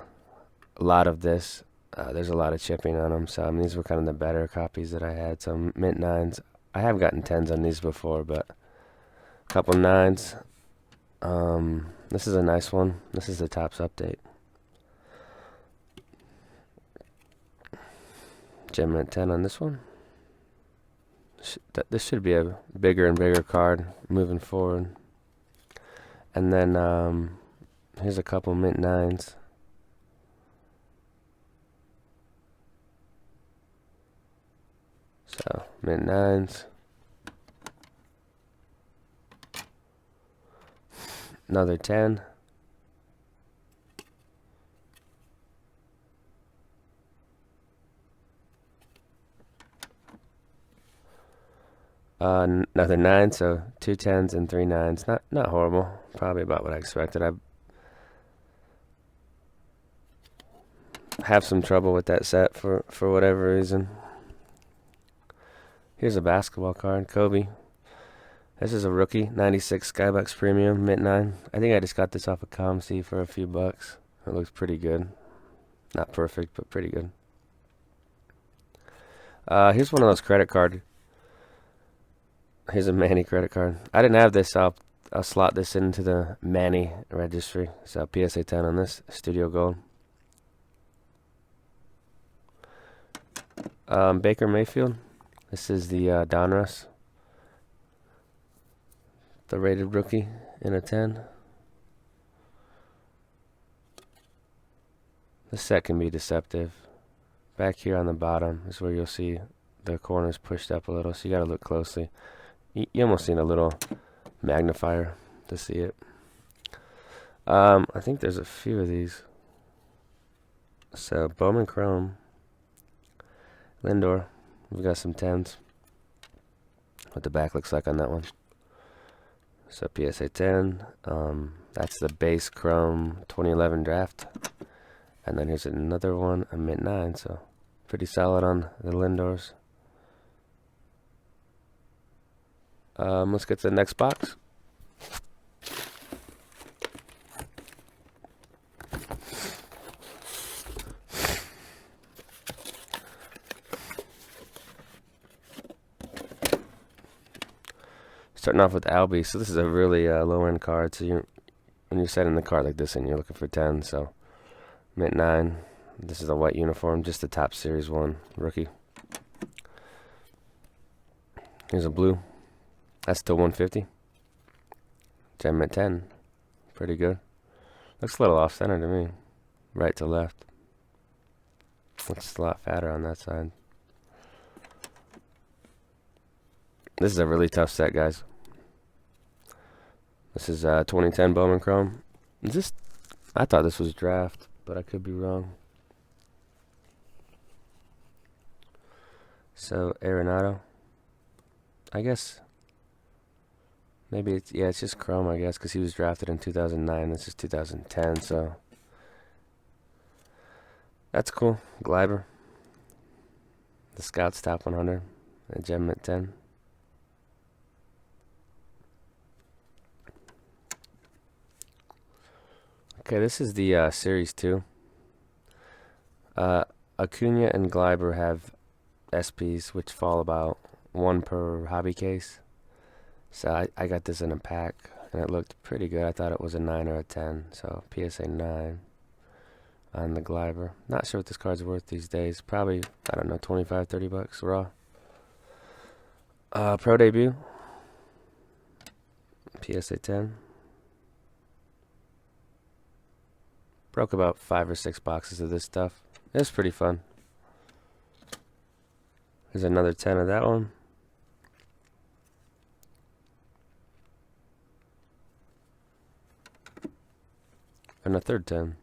lot of this, there's a lot of chipping on them. So these were kind of the better copies that I had. Some mint 9s. I have gotten 10s on these before, but a couple 9s. This is a nice one. This is the Topps update. Gem mint 10 on this one. This should be a bigger and bigger card moving forward. And then here's a couple mint 9s. So mint 9s. Another 10. Another 9, so 2 10s and 3 9s. Not horrible. Probably about what I expected. I have some trouble with that set for whatever reason. Here's a basketball card, Kobe. This is a rookie, 96 Skybox Premium, mint 9. I think I just got this off of ComC for a few bucks. It looks pretty good. Not perfect, but pretty good. Here's one of those credit cards. Here's a Manny credit card. I didn't have this, so I'll slot this into the Manny registry. So PSA 10 on this, Studio Gold. Baker Mayfield. This is the Donruss. The rated rookie in a 10. This set can be deceptive. Back here on the bottom is where you'll see the corners pushed up a little, so you gotta look closely. You almost need a little magnifier to see it. I think there's a few of these. So Bowman Chrome, Lindor. We've got some 10s. What the back looks like on that one. So PSA 10. That's the base chrome 2011 draft. And then here's another one, a mint 9, so pretty solid on the Lindors. Let's get to the next box. Starting off with Albie, so this is a really low-end card. So when you're setting the card like this and you're looking for 10, so mint 9. This is a white uniform, just the top series 1 rookie. Here's a blue. That's still 150. Gem mint 10. Pretty good. Looks a little off-center to me. Right to left. Looks a lot fatter on that side. This is a really tough set, guys. This is 2010 Bowman Chrome. I thought this was draft, but I could be wrong. So, Arenado. I guess. Maybe it's just Chrome, I guess, because he was drafted in 2009. This is 2010, so. That's cool. Gleiber. The Scouts Top 100. A Gem mint 10. Okay, this is the Series 2. Acuna and Gleiber have SPs, which fall about 1 per hobby case. So I got this in a pack, and it looked pretty good. I thought it was a 9 or a 10, so PSA 9 on the Gleiber. Not sure what this card's worth these days. Probably, I don't know, 25, 30 bucks raw. Pro debut. PSA 10. Broke about 5 or 6 boxes of this stuff. It was pretty fun. There's another 10 of that one. And a third 10.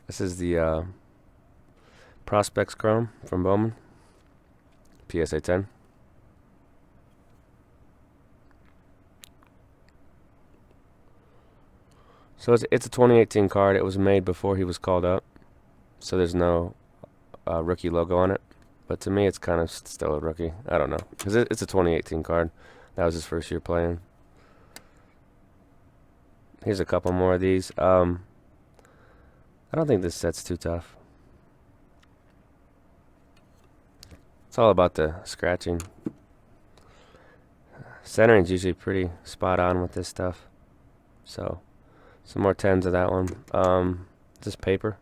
This is the Prospects Chrome from Bowman. PSA 10. So it's a 2018 card. It was made before he was called up, so there's no rookie logo on it. But to me, it's kind of still a rookie. I don't know, because it's a 2018 card. That was his first year playing. Here's a couple more of these. I don't think this set's too tough. It's all about the scratching. Centering's usually pretty spot on with this stuff. So, some more 10s of that one. Is this paper?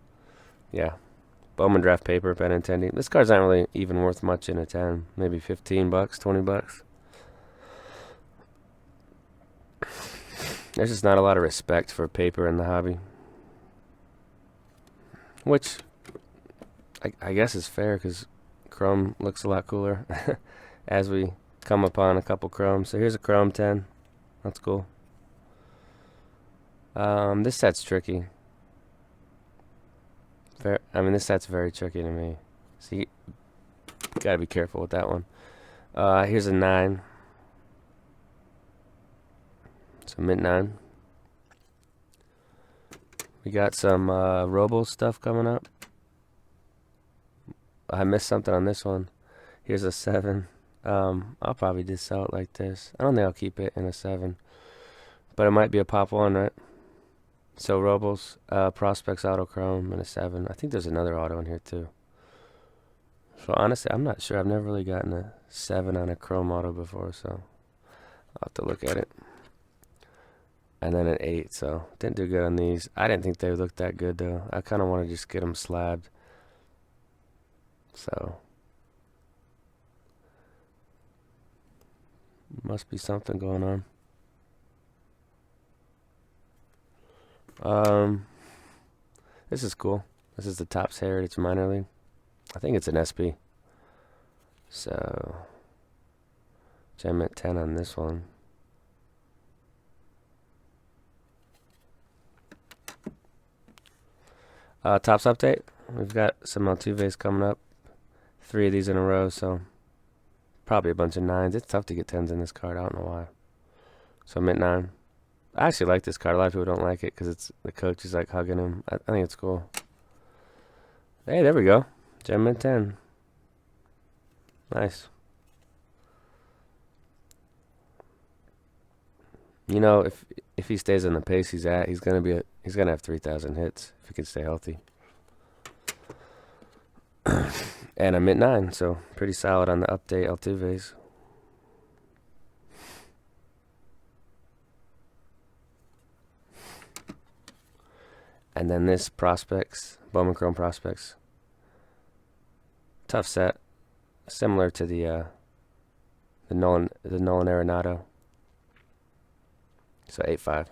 Yeah. Bowman draft paper, Benintendi. This card's not really even worth much in a 10. Maybe 15 bucks, 20 bucks. There's just not a lot of respect for paper in the hobby. Which, I guess is fair, because Chrome looks a lot cooler as we come upon a couple Chrome. So here's a Chrome 10. That's cool. This set's tricky. This set's very tricky to me. So you gotta be careful with that one. Here's a 9. So mint 9. We got some Robo stuff coming up. I missed something on this one. Here's a 7. I'll probably just sell it like this. I don't think I'll keep it in a 7. But it might be a pop 1, right? So Robles, Prospects Auto Chrome, and a 7. I think there's another auto in here too. So honestly, I'm not sure. I've never really gotten a 7 on a Chrome auto before, so I'll have to look at it. And then an 8, so didn't do good on these. I didn't think they looked that good though. I kind of want to just get them slabbed. So must be something going on. This is cool. This is the Topps Heritage Minor League. I think it's an SP. So Gem at 10 on this one. Topps update. we've got some Altuve's coming up. 3 of these in a row, so probably a bunch of 9s. It's tough to get 10s in this card. I don't know why. So mint 9. I actually like this card. A lot of people don't like it because it's the coach is like hugging him. I think it's cool. Hey, there we go. Gem mint 10. Nice. You know, if he stays on the pace he's at, he's gonna have 3,000 hits if he can stay healthy. And a mint 9, so pretty solid on the update Altuve's. And then this Prospects, Bowman Chrome Prospects. Tough set, similar to the Nolan Arenado. So 8.5.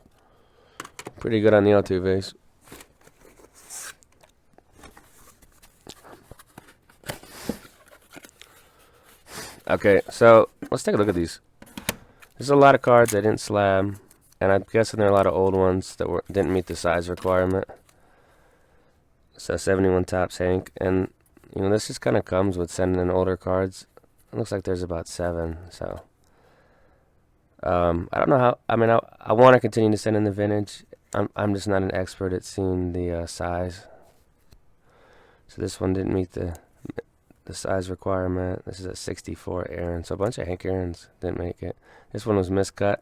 Pretty good on the Altuve's. Okay, so let's take a look at these. There's a lot of cards I didn't slab, and I'm guessing there are a lot of old ones that didn't meet the size requirement. So 71 tops, Hank, and you know this just kind of comes with sending in older cards. It looks like there's about 7, so I don't know how. I mean, I want to continue to send in the vintage. I'm just not an expert at seeing the size. So this one didn't meet the size requirement. This is a 64 Aaron. So a bunch of Hank Aaron's didn't make it. This one was miscut.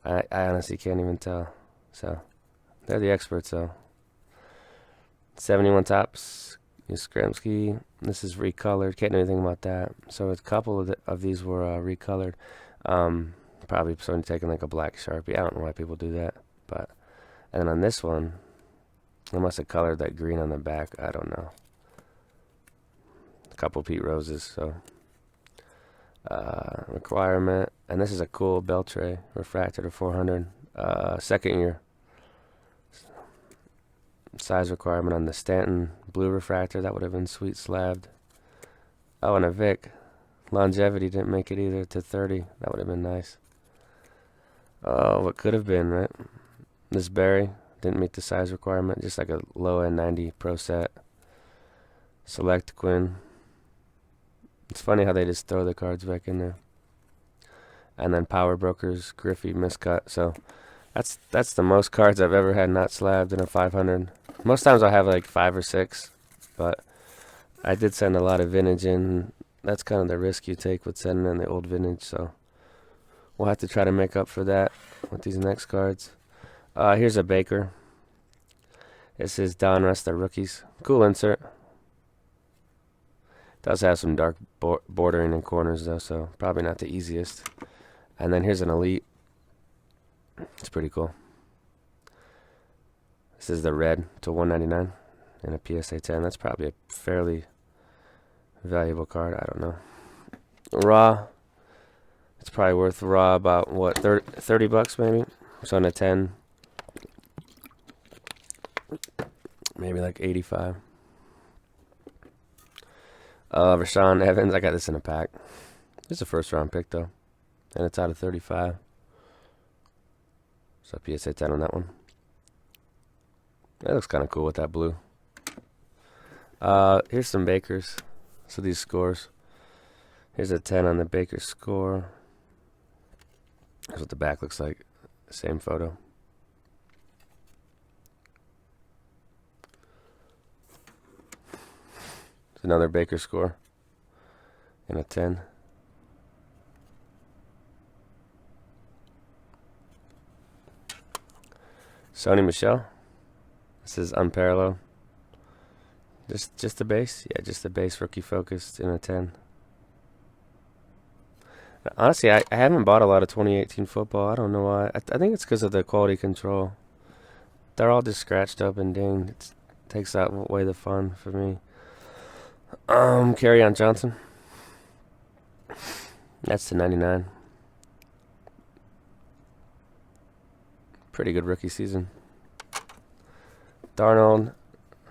I honestly can't even tell. So they're the experts though. 71 tops. Skramsky. This is recolored. Can't do anything about that. So a couple of these were recolored. Probably someone taking like a black Sharpie. I don't know why people do that. But and then on this one, they must have colored that green on the back. I don't know. A couple Pete Roses. So requirement. And this is a cool Beltray refractor to 400. Second year. Size requirement on the Stanton blue refractor. That would have been sweet slabbed. Oh, and a Vic. Longevity didn't make it either to 30. That would have been nice. Oh, what could have been, right? This Barry didn't meet the size requirement. Just like a low end 90 Pro set. Select Quinn. It's funny how they just throw the cards back in there. And then Power Brokers, Griffey, miscut. So that's the most cards I've ever had not slabbed in a 500. Most times I have like 5 or 6, but I did send a lot of vintage in. That's kind of the risk you take with sending in the old vintage. So we'll have to try to make up for that with these next cards. Here's a Baker. This is Don Resta rookies. Cool insert. Does have some dark bordering in corners though, so probably not the easiest. And then here's an Elite. It's pretty cool. This is the red to 199 and a PSA 10. That's probably a fairly valuable card. I don't know. Raw. It's probably worth raw about what, 30 bucks maybe. So on a 10, maybe like 85. Rashawn Evans. I got this in a pack. This is a first round pick though, and it's out of 35. So PSA 10 on that one. That looks kind of cool with that blue. Here's some Bakers. So these scores. Here's a 10 on the Baker score. Here's what the back looks like. Same photo. It's another Baker score. And a 10. Sony Michel. This is unparalleled. Just the base? Yeah, just the base rookie focused in a 10. Honestly, I haven't bought a lot of 2018 football. I don't know why. I think it's because of the quality control. They're all just scratched up and dinged. It takes away the fun for me. Kerryon Johnson. That's to 99. Pretty good rookie season. Darnold,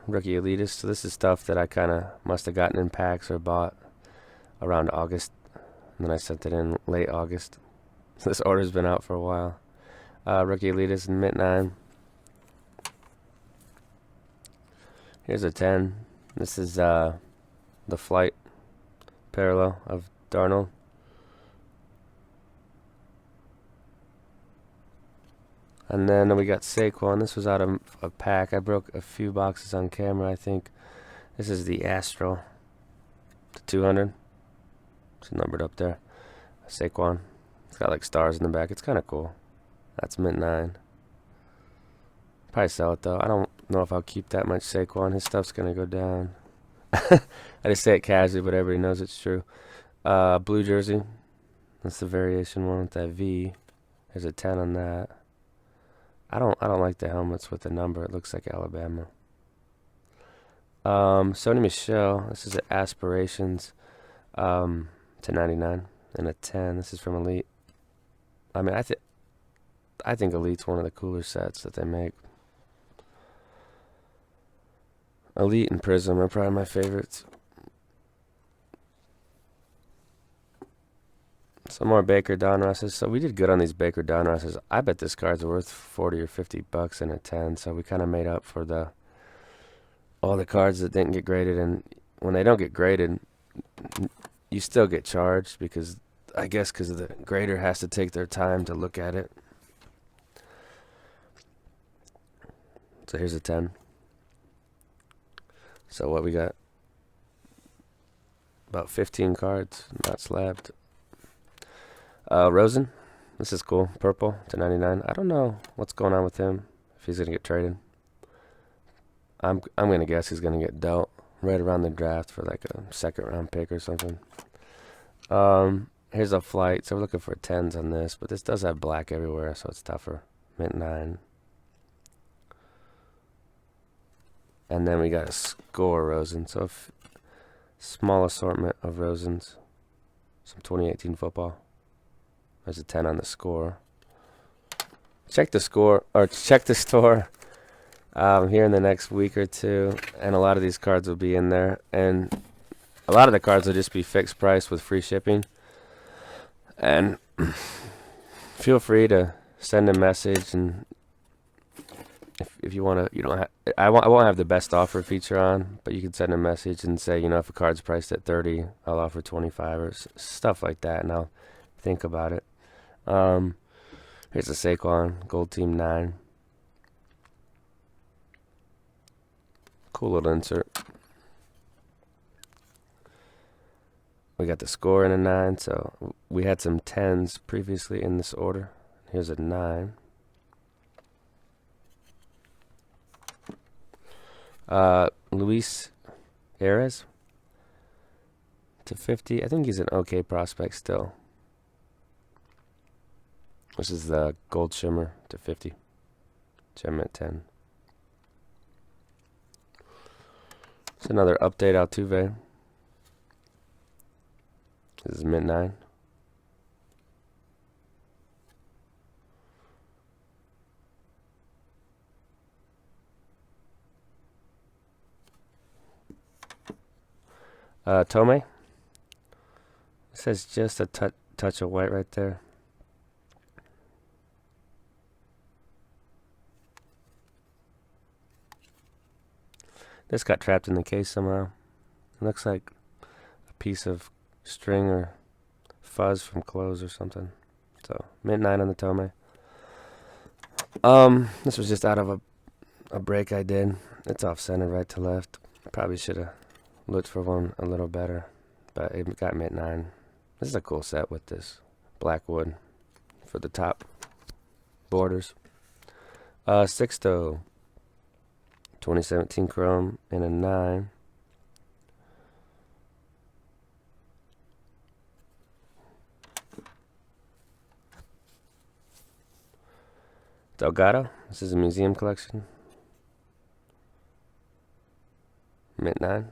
rookie elitist. So this is stuff that I kind of must have gotten in packs or bought around August. And then I sent it in late August. So this order's been out for a while. Rookie elitist in mint 9. Here's a 10. This is the flight parallel of Darnold. And then we got Saquon. This was out of a pack. I broke a few boxes on camera, I think. This is the Astro. The 200. It's numbered up there. Saquon. It's got like stars in the back. It's kind of cool. That's mint 9. Probably sell it though. I don't know if I'll keep that much Saquon. His stuff's going to go down. I just say it casually, but everybody knows it's true. Blue jersey. That's the variation one with that V. There's a 10 on that. I don't like the helmets with the number. It looks like Alabama. Sony Michel. This is Aspirations to 99 and a 10. This is from Elite. I mean, I think Elite's one of the cooler sets that they make. Elite and Prism are probably my favorites. Some more Baker Donrusses. So we did good on these Baker Donrusses. I bet this card's worth 40 or 50 bucks in a 10. So we kind of made up for all the cards that didn't get graded. And when they don't get graded, you still get charged because because the grader has to take their time to look at it. So here's a 10. So what we got? About 15 cards, not slabbed. Rosen, this is cool. Purple to 99. I don't know what's going on with him. If he's gonna get traded, I'm gonna guess he's gonna get dealt right around the draft for like a second round pick or something. Here's a flight. So we're looking for 10s on this, but this does have black everywhere, so it's tougher. Mint 9. And then we got a score Rosen. So small assortment of Rosens. Some 2018 football. There's a 10 on the score. Check the score, or check the store here in the next week or two, and a lot of these cards will be in there. And a lot of the cards will just be fixed price with free shipping. And feel free to send a message, and if you want to, I won't have the best offer feature on, but you can send a message and say, if a card's priced at 30, I'll offer 25 or stuff like that, and I'll think about it. Here's a Saquon Gold Team 9. Cool little insert. We got the score in a 9, so we had some 10s previously in this order. Here's a 9. Luis Arias to 50. I think he's an okay prospect still. This is the Gold Shimmer to 50. Gem at 10. It's another update Altuve. This is mint 9. Tome. It says just a touch of white right there. This got trapped in the case somehow. It looks like a piece of string or fuzz from clothes or something. So, mint 9 on the Tome. This was just out of a break I did. It's off-center right to left. Probably should have looked for one a little better, but it got mint 9. This is a cool set with this black wood for the top borders. Sixto 2017 Chrome in a 9. Delgado. This is a museum collection. Mint 9.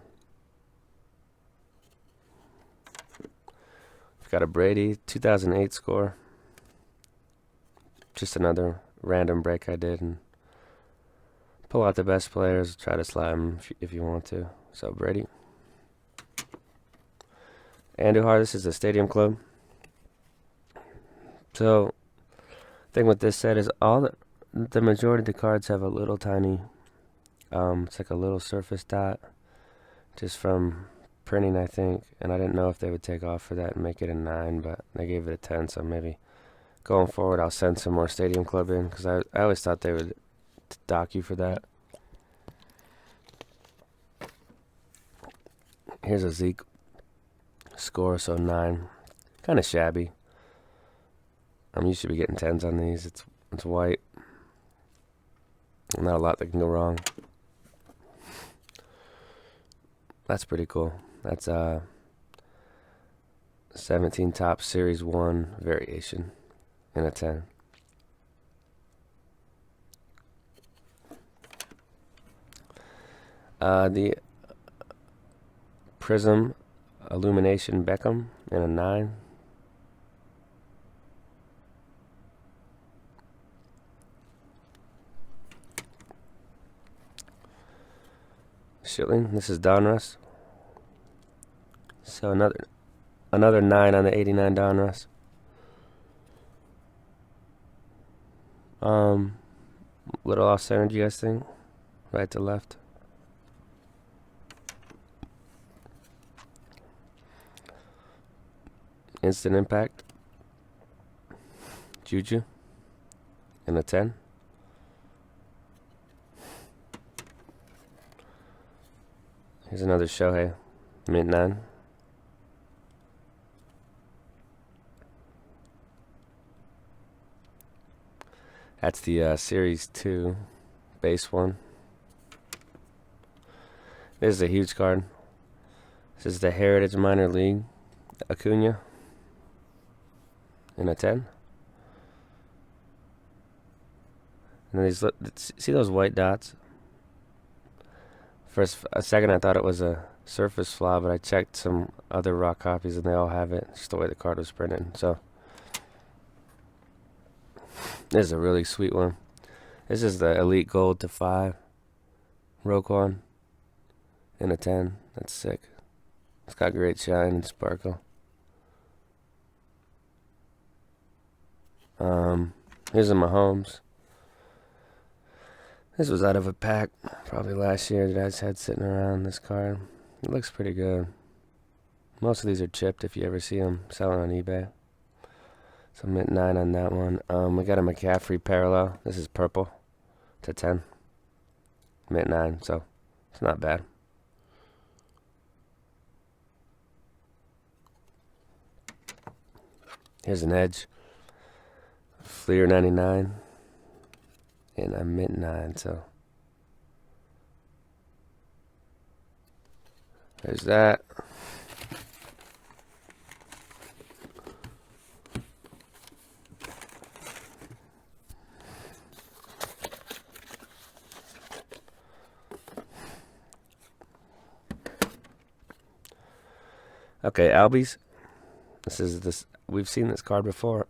We've got a Brady 2008 score. Just another random break I did, and pull out the best players, try to slide them if you want to. So Brady. Andujar, this is a Stadium Club. So thing with this set is the majority of the cards have a little tiny It's like a little surface dot, just from printing, I think. And I didn't know if they would take off for that and make it a 9, but they gave it a 10, so maybe going forward I'll send some more Stadium Club in, because I always thought they would dock you for that. Here's a Zeke score, so 9. Kind of shabby. I'm used to be getting 10s on these. It's white. Not a lot that can go wrong. That's pretty cool. That's 17 top Series 1 variation in a 10. The Prism Illumination Beckham in a 9. Shilling. This is Donruss. So another 9 on the 89 Donruss. Little off center, do you guys think? Right to left. Instant Impact. Juju. In a 10. Here's another Shohei. Mint 9. That's the Series 2 base 1. This is a huge card. This is the Heritage Minor League Acuna in a 10. And then see those white dots? For a second I thought it was a surface flaw, but I checked some other raw copies and they all have it. It's just the way the card was printed. So this is a really sweet one. This is the Elite Gold to 5 Roquan in a 10. That's sick. It's got great shine and sparkle. Here's a Mahomes. This was out of a pack probably last year that I just had sitting around. This card, it looks pretty good. Most of these are chipped if you ever see them selling on eBay. So mint 9 on that one. We got a McCaffrey parallel. This is purple to 10. Mint 9, so it's not bad. Here's an Edge. Fleer 99. And a mint 9, so there's that. Okay, Albies. This. We've seen this card before.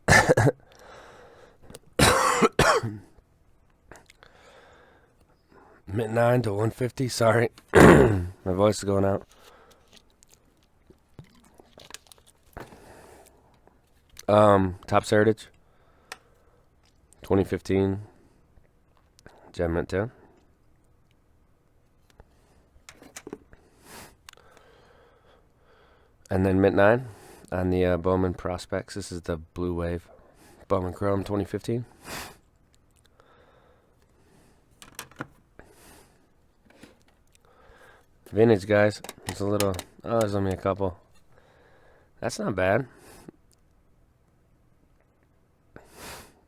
Mint 9 to 150. Sorry, my voice is going out. Topps Heritage 2015 Gem Mint 10. And then Mint 9 on the Bowman Prospects. This is the Blue Wave Bowman Chrome 2015. Vintage, guys. There's a little. Oh, there's only a couple. That's not bad.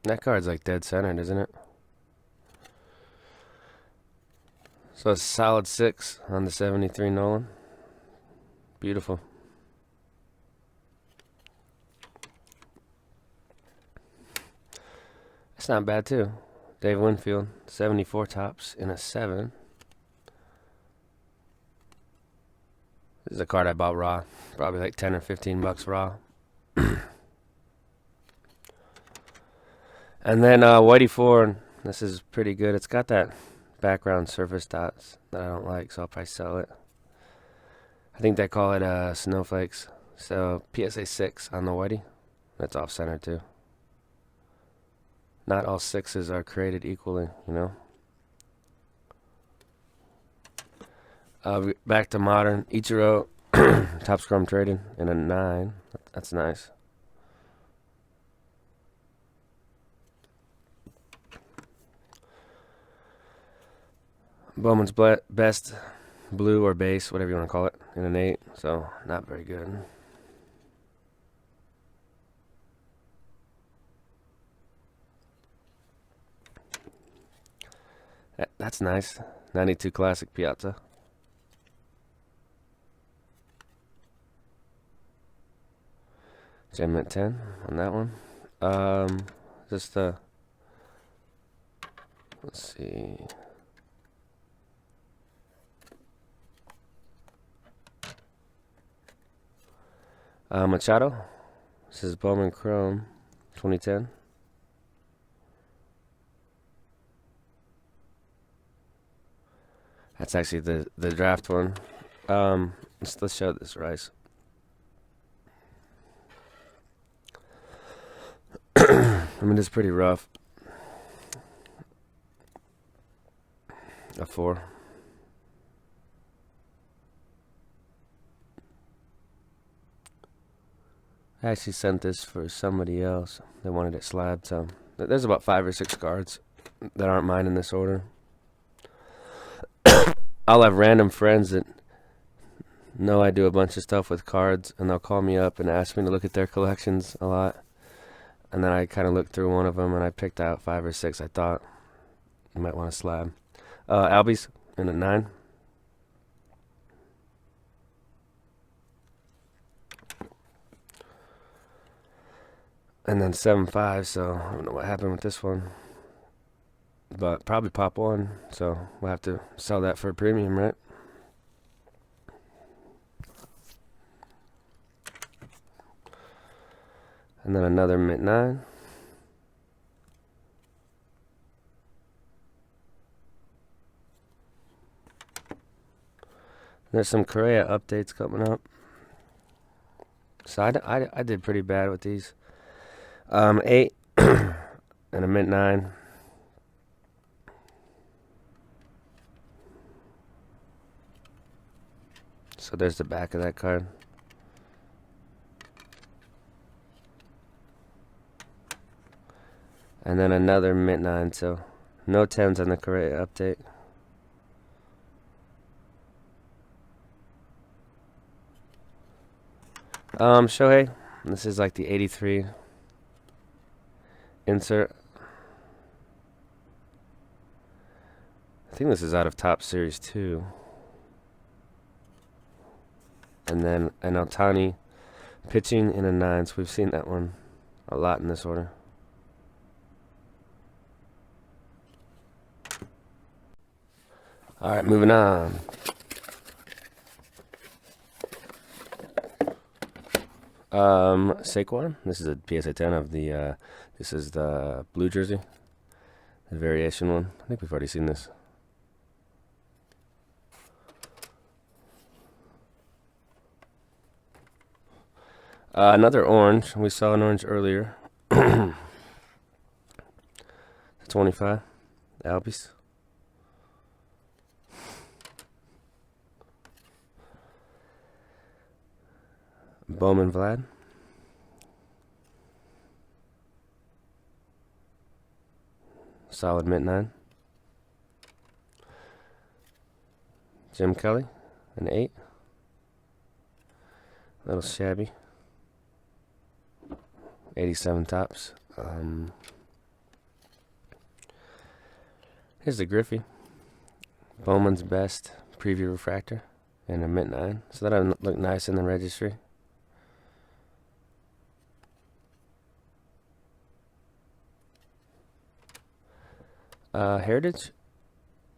That card's like dead centered, isn't it? So it's solid 6 on the 73 Nolan. Beautiful. That's not bad too. Dave Winfield, 74 tops in a 7. This is a card I bought raw. Probably like 10 or 15 bucks raw. And then Whitey Ford. This is pretty good. It's got that background surface dots that I don't like, so I'll probably sell it. I think they call it snowflakes. So PSA 6 on the Whitey. That's off center too. Not all 6s are created equally, you know. Back to modern. Ichiro, top score I'm trading in a 9. That's nice. Bowman's best blue or base, whatever you want to call it, in an 8. So not very good. That's nice. 92 classic Piazza. Gem at 10 on that one. Just let's see. Machado. This is Bowman Chrome, 2010. That's actually the draft one. Let's show this Rice. I mean, it's pretty rough. A 4. I actually sent this for somebody else. They wanted it slabbed, so there's about 5 or 6 cards that aren't mine in this order. I'll have random friends that know I do a bunch of stuff with cards, and they'll call me up and ask me to look at their collections a lot. And then I kind of looked through one of them, and I picked out 5 or 6 I thought you might want to slab. Albies in a 9. And then 7.5, so I don't know what happened with this one. But probably pop 1, so we'll have to sell that for a premium, right? And then another mint 9. There's some Correa updates coming up. So I did pretty bad with these. 8 and a mint 9. So there's the back of that card. And then another mint 9, so no 10s on the Correa update. Shohei, this is like the 83 insert. I think this is out of Top Series 2. And then an Ohtani pitching in a 9, so we've seen that one a lot in this order. Alright, moving on. Saquon. This is a PSA 10 of the, this is the blue jersey. The variation one. I think we've already seen this. Another orange. We saw an orange earlier. 25. Albies. Bowman Vlad. Solid mint 9. Jim Kelly, an 8. A little shabby. 87 tops. Here's the Griffey. Bowman's best preview refractor and a mint 9. So that'll look nice in the registry. Heritage.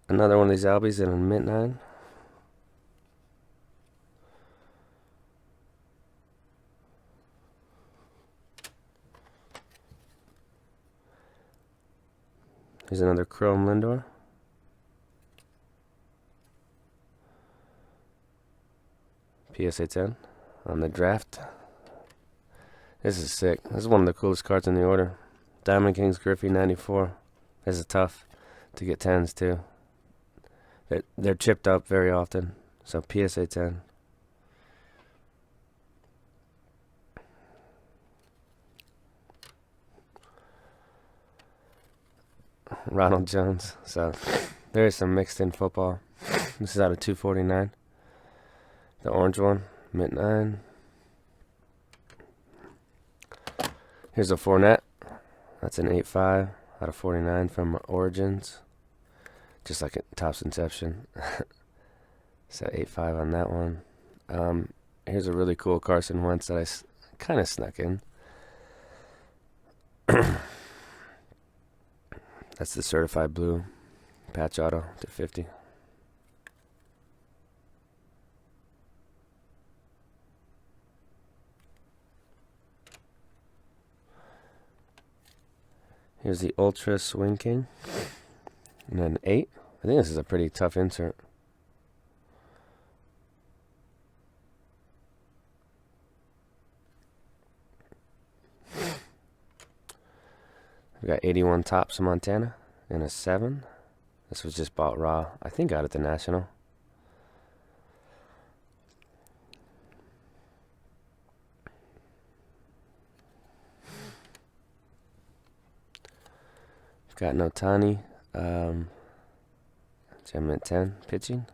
Another one of these Albies in a mint 9. Here's another Chrome Lindor. PSA 10 on the draft. This is sick. This is one of the coolest cards in the order. Diamond Kings Griffey 94. This is tough to get 10s too. They're chipped up very often, So PSA 10. Ronald Jones. So there is some mixed in football. This is out of 249. The orange one, mint 9. Here's a Fournette. That's an 8.5 out of 49 from Origins. Just like Topps Inception. So 8.5 on that one. Here's a really cool Carson Wentz that I kind of snuck in. That's the certified blue patch auto to 50. Here's the Ultra Swing King. And then 8. I think this is a pretty tough insert. We got 81 Topps Montana and a 7. This was just bought raw. I think out at the National. We've got no Tani. Gem mint 10 pitching.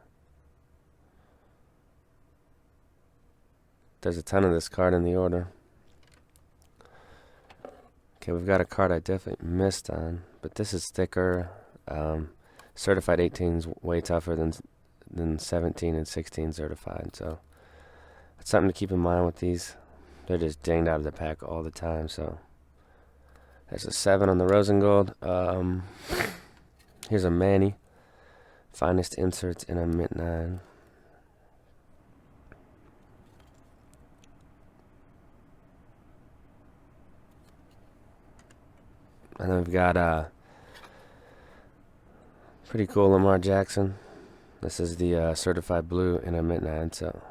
There's a ton of this card in the order. Okay, we've got a card I definitely missed on, but this is thicker. Certified 18 is way tougher than 17 and 16 certified, so that's something to keep in mind with these. They're just dinged out of the pack all the time, so there's a 7 on the Rosengold. Here's a Manny. Finest inserts in a mint 9. And then we've got pretty cool Lamar Jackson. This is the certified blue in a mint 9. So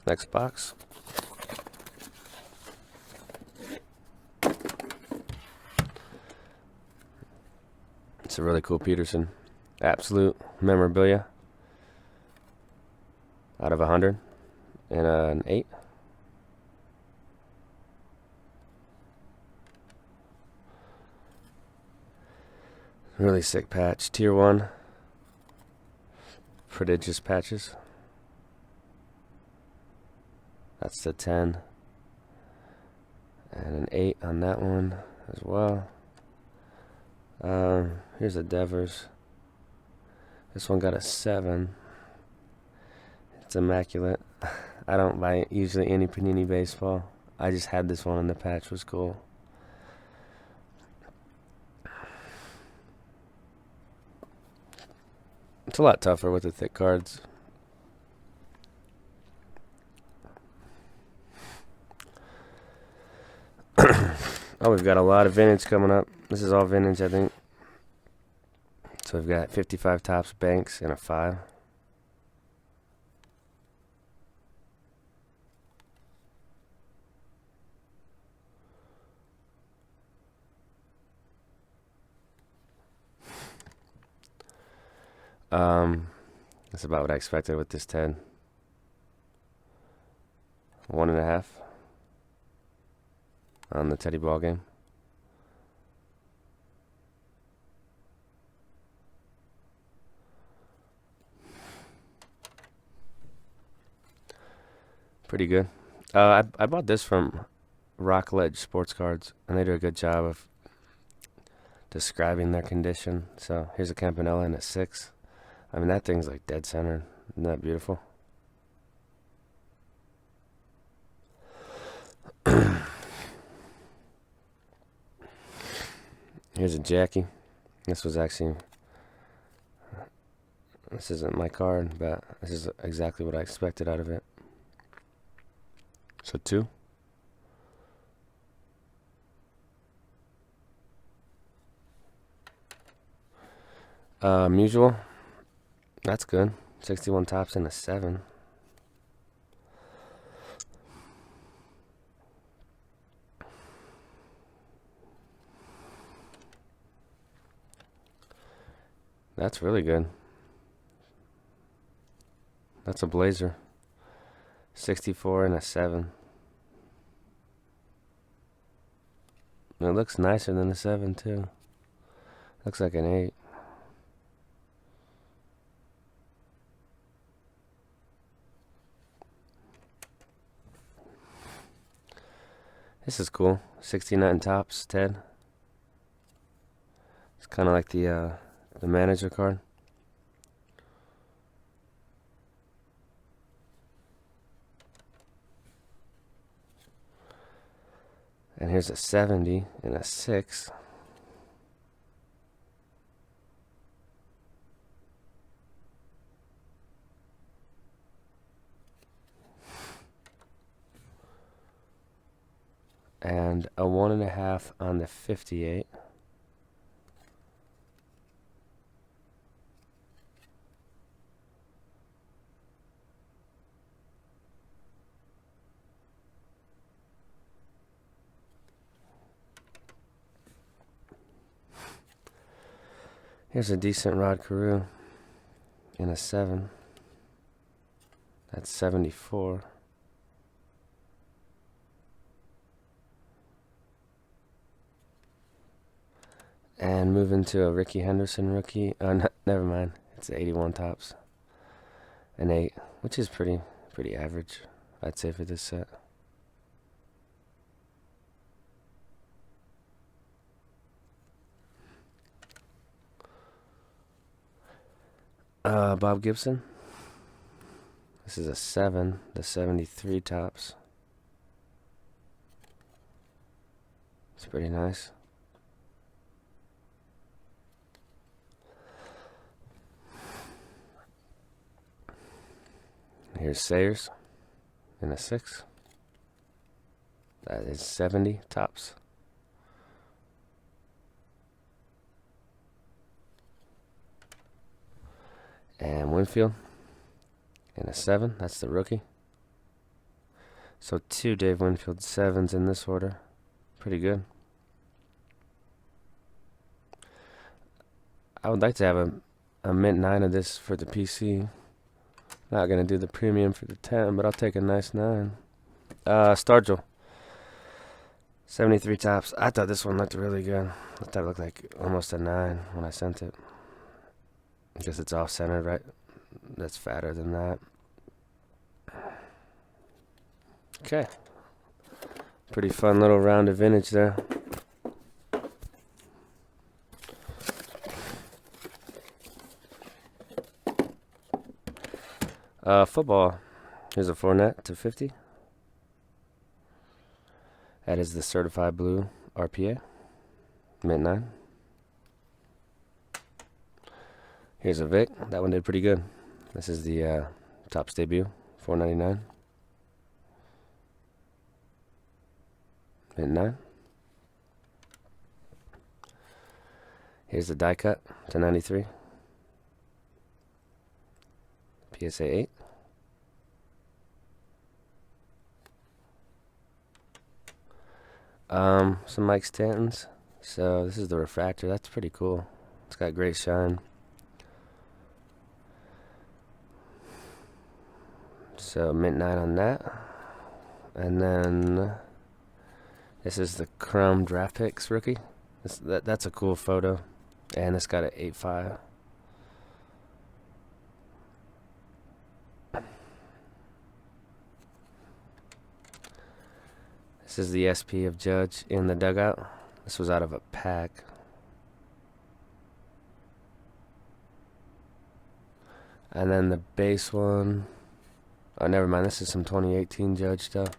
next box. It's a really cool Peterson. Absolute memorabilia. Out of 100. And an 8. Really sick patch. Tier 1. Prodigious patches. That's the 10. And an 8 on that one as well. Here's a Devers. This one got a 7. It's immaculate. I don't buy usually any Panini baseball. I just had this one and the patch was cool. It's a lot tougher with the thick cards. Oh, we've got a lot of vintage coming up. This is all vintage, I think. So we've got 55 Topps Banks and a 5. That's about what I expected with this 10. 1.5 on the Teddy ball game. Pretty good. I bought this from Rockledge Sports Cards, and they do a good job of describing their condition. So here's a Campanella in a 6. I mean, that thing's like dead center. Isn't that beautiful? Here's a Jackie. This isn't my card, but this is exactly what I expected out of it. So 2. Mutual. That's good. 61 Topps and a 7. That's really good. That's a blazer. 64 and a 7. It looks nicer than a 7 too. Looks like an 8. This is cool. 69 tops, 10. It's kind of like the manager card. And here's a 70 and a 6. And a 1.5 on the 58. Here's a decent Rod Carew in a 7. That's 74. And move into a Ricky Henderson rookie. Never mind. It's 81 tops. An 8, which is pretty average, I'd say, for this set. Bob Gibson. This is a 7, the 73 tops. It's pretty nice. Here's Sayers in a 6. That is 70 tops. And Winfield in a 7. That's the rookie. So 2 Dave Winfield 7s in this order. Pretty good. I would like to have a mint 9 of this for the PC. Not going to do the premium for the 10, but I'll take a nice 9. Stargell. 73 tops. I thought this one looked really good. I thought it looked like almost a 9 when I sent it. I guess it's off-centered, right? That's fatter than that. Okay. Pretty fun little round of vintage there. Football. Here's a Fournette to 50. That is the certified blue RPA. Mint 9. Here's a Vic. That one did pretty good. This is the Topps debut. $4.99. Mint 9. Here's the die cut to 93. PSA 8. Some Mike Stantons. So this is the refractor. That's pretty cool. It's got great shine. So mint 9 on that. And then this is the Chrome Draft Picks rookie. That's a cool photo. And it's got an 8.5. This is the SP of Judge in the dugout. This was out of a pack. And then the base one. Oh, never mind. This is some 2018 Judge stuff.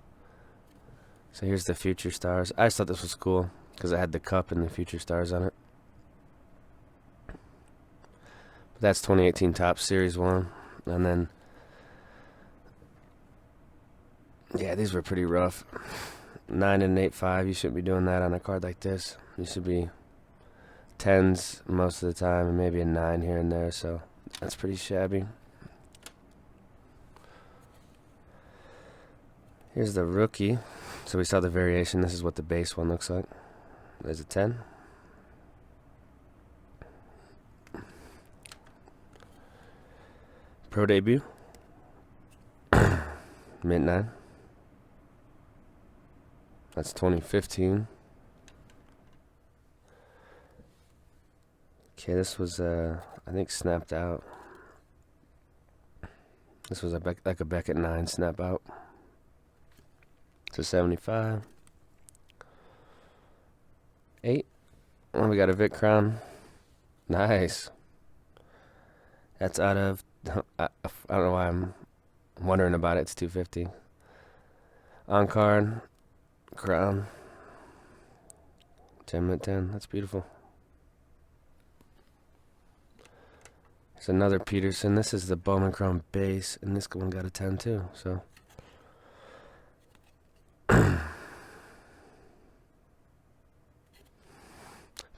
So here's the Future Stars. I just thought this was cool because it had the cup and the Future Stars on it. But that's 2018 Topps Series 1. And then, yeah, these were pretty rough. 9 and 8.5. You shouldn't be doing that on a card like this. You should be 10s most of the time and maybe a 9 here and there. So that's pretty shabby. Here's the rookie. So we saw the variation. This is what the base one looks like. There's a 10. Pro debut. Mint 9. That's 2015. Okay, this was I think snapped out. This was like a Beckett 9 snap out. It's a 75. 8. Well, we got a Vic Crown. Nice. That's out of I don't know why I'm wondering about it. It's 250. On card Crown. 10/10. That's beautiful. There's another Peterson. This is the Bowman Chrome base, and this one got a 10 too. So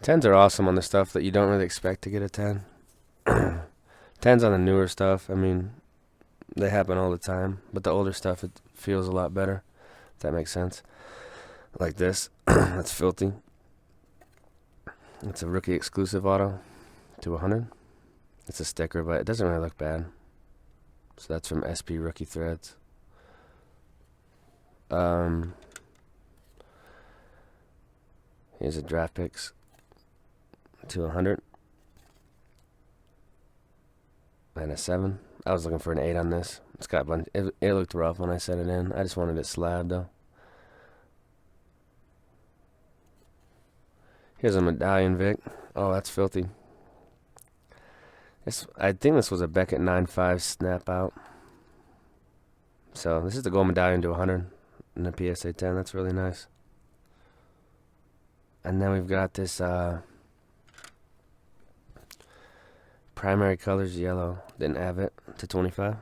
10s are awesome on the stuff that you don't really expect to get a 10. 10s on the newer stuff, I mean, they happen all the time. But the older stuff, it feels a lot better, if that makes sense. Like this. That's filthy. It's a rookie exclusive auto to 100. It's a sticker, but it doesn't really look bad. So that's from SP Rookie Threads. Here's a draft picks to 100. And a 7. I was looking for an 8 on this. It's got it looked rough when I set it in. I just wanted it slabbed though. Here's a medallion Vic. Oh, that's filthy. I think this was a Beckett 9.5 snap out. So this is the gold medallion to 100 and a PSA 10. That's really nice. And then we've got this primary colors yellow. Didn't have it to 25.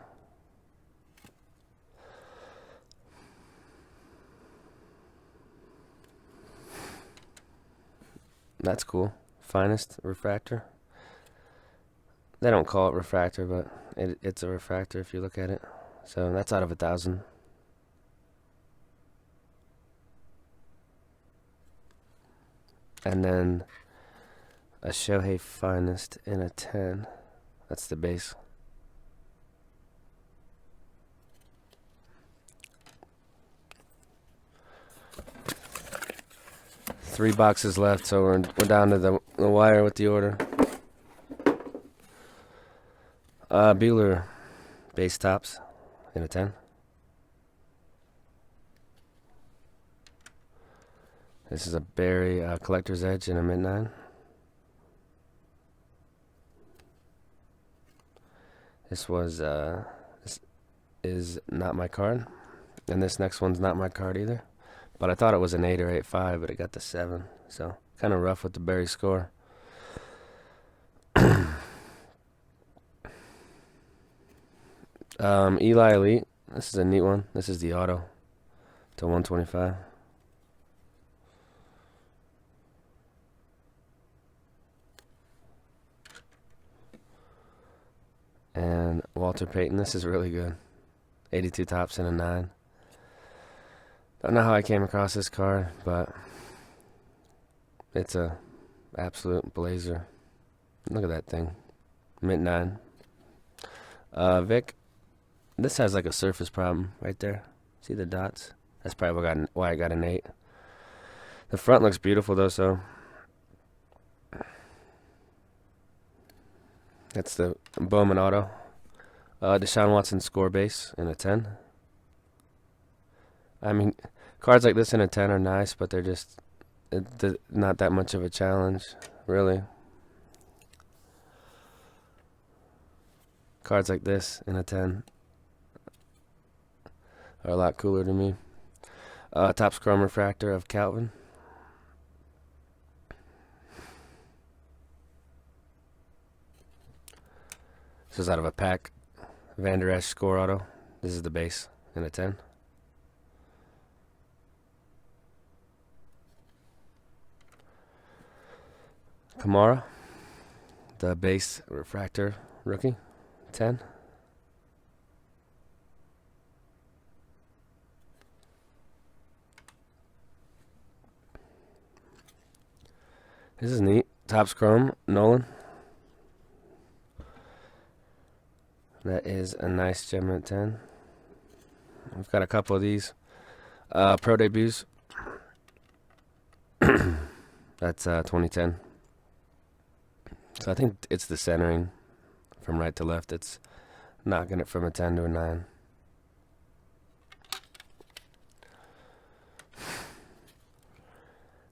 That's cool. Finest refractor. They don't call it refractor, but it's a refractor if you look at it. So that's out of 1,000. And then a Shohei Finest in a 10. That's the base. Three boxes left, so we're down to the wire with the order. Bueller base tops in a 10. This is a Barry Collector's Edge in a Mint 9. This is not my card, and this next one's not my card either. But I thought it was an 8 or 8.5, but it got the 7. So kind of rough with the Barry score. Eli Elite. This is a neat one. This is the auto to 125. And Walter Payton. This is really good. 82 tops and a 9. Don't know how I came across this card, but it's a absolute blazer. Look at that thing. Mint 9. Vic. This has like a surface problem right there. See the dots? That's probably why I got an 8. The front looks beautiful though, so that's the Bowman auto. Deshaun Watson score base in a 10. I mean, cards like this in a 10 are nice, but they're just not that much of a challenge, really. Cards like this in a 10 are a lot cooler to me. Topps Chrome Refractor of Calvin. This is out of a pack. Van Der Esch score auto. This is the base in a 10. Kamara, the base refractor rookie, 10. This is neat. Topps Chrome, Nolan. That is a nice gem at 10. We've got a couple of these. Pro debuts. That's 2010. So I think it's the centering from right to left. It's knocking it from a 10 to a 9.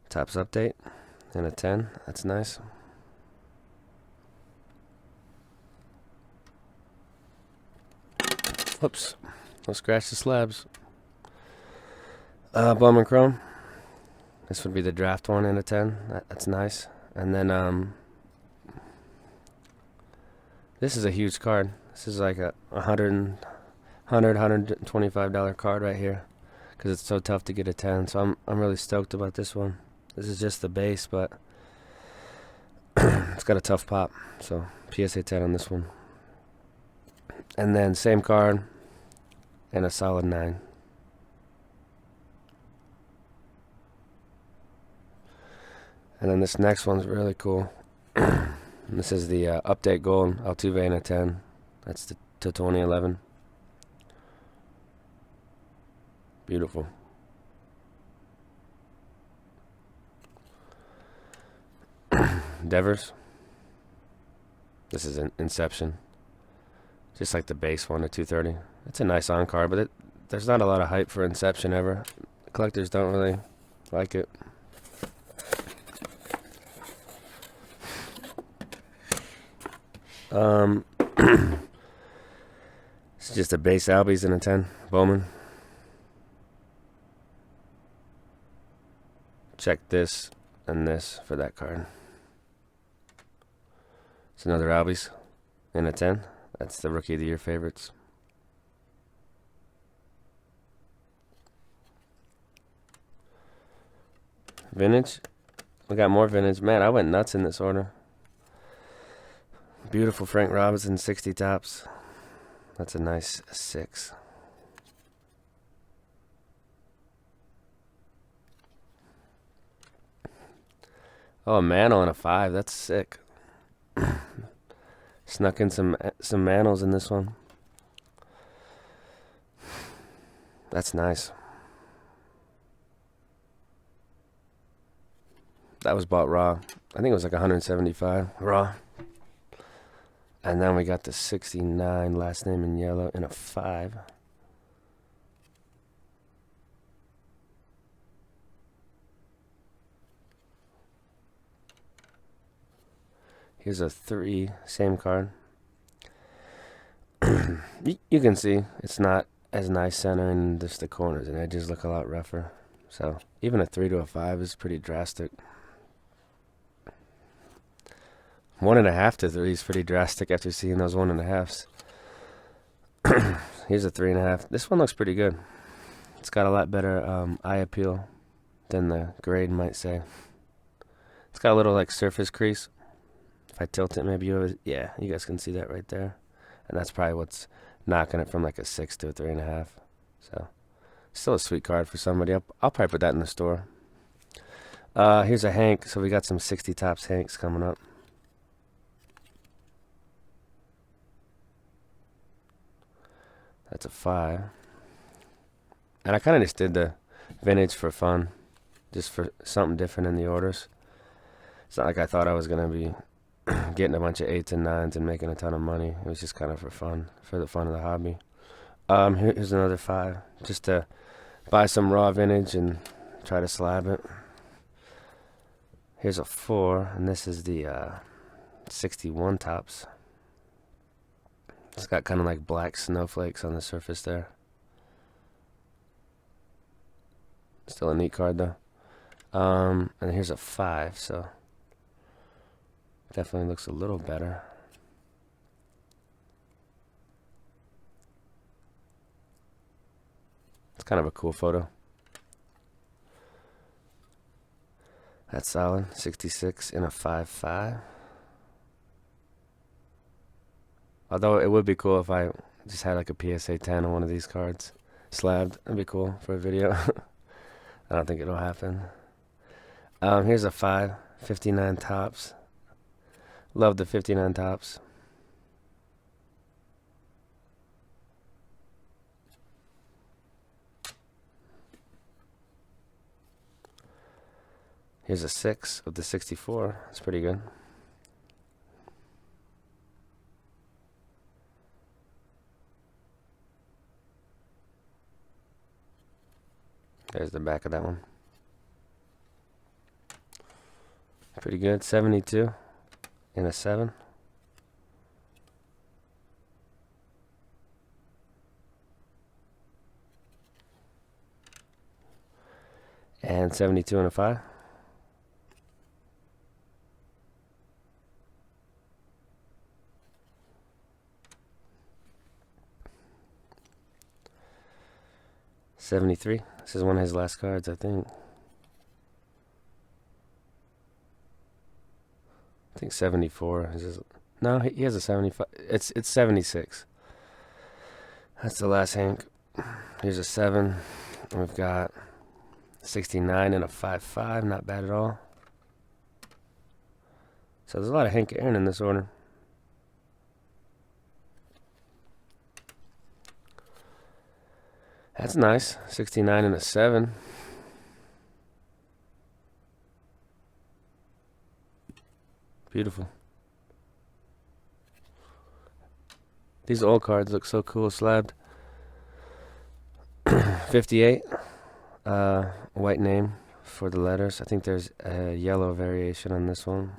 Tops update and a 10. That's nice. Whoops. Don't scratch the slabs. Bowman Chrome. This would be the draft one in a 10. That's nice. And then this is a huge card. This is like a $125 card right here, because it's so tough to get a 10. So I'm really stoked about this one. This is just the base, but it's got a tough pop. So PSA 10 on this one. And then same card and a solid 9. And then this next one's really cool. This is the update gold Altuve in a 10. That's the 2011. Beautiful. Devers. This is an Inception. Just like the base one, a 230. It's a nice on card, but there's not a lot of hype for Inception ever. Collectors don't really like it. It's just a base Albies in a 10. Bowman. Check this and this for that card. It's another Albies in a 10. That's the Rookie of the Year favorites. Vintage. We got more vintage. Man, I went nuts in this order. Beautiful Frank Robinson 60 tops. That's a nice 6. Oh, a Mano and a 5. That's sick. Snuck in some Manos in this one. That's nice. That was bought raw. I think it was like 175 raw. And then we got the 69 last name in yellow in a 5. Here's a 3, same card. You can see it's not as nice center, and just the corners and edges look a lot rougher. So even a 3 to a 5 is pretty drastic. 1.5 to 3 is pretty drastic after seeing those 1.5s. Here's a 3.5. This one looks pretty good. It's got a lot better eye appeal than the grade might say. It's got a little like surface crease. If I tilt it, maybe yeah, you guys can see that right there. And that's probably what's knocking it from like a 6 to a 3.5. So still a sweet card for somebody. I'll probably put that in the store. Here's a Hank. So we got some 60 tops Hanks coming up. That's a 5. And I kind of just did the vintage for fun, just for something different in the orders. It's not like I thought I was going to be getting a bunch of 8s and 9s and making a ton of money. It was just kind of for fun, for the fun of the hobby. Here's another 5, just to buy some raw vintage and try to slab it. Here's a 4, and this is the 61 tops. It's got kind of like black snowflakes on the surface there. Still a neat card though. And here's a 5, so definitely looks a little better. It's kind of a cool photo. That's solid. 66 in a 5.5. Although it would be cool if I just had like a PSA 10 on one of these cards slabbed. That'd be cool for a video. I don't think it'll happen. Here's a 5, 59 tops. Love the 59 tops. Here's a 6 of the 64. That's pretty good. There's the back of that one. Pretty good. 72 and a 7. And 72 and a 5. $73. This is one of his last cards, I think. I think 74 is his. No, he has a 75. It's 76. That's the last Hank. Here's a 7. We've got 69 and a 5-5. Not bad at all. So there's a lot of Hank Aaron in this order. That's nice. 69 and a 7. Beautiful. These old cards look so cool slabbed. 58. White name for the letters. I think there's a yellow variation on this one.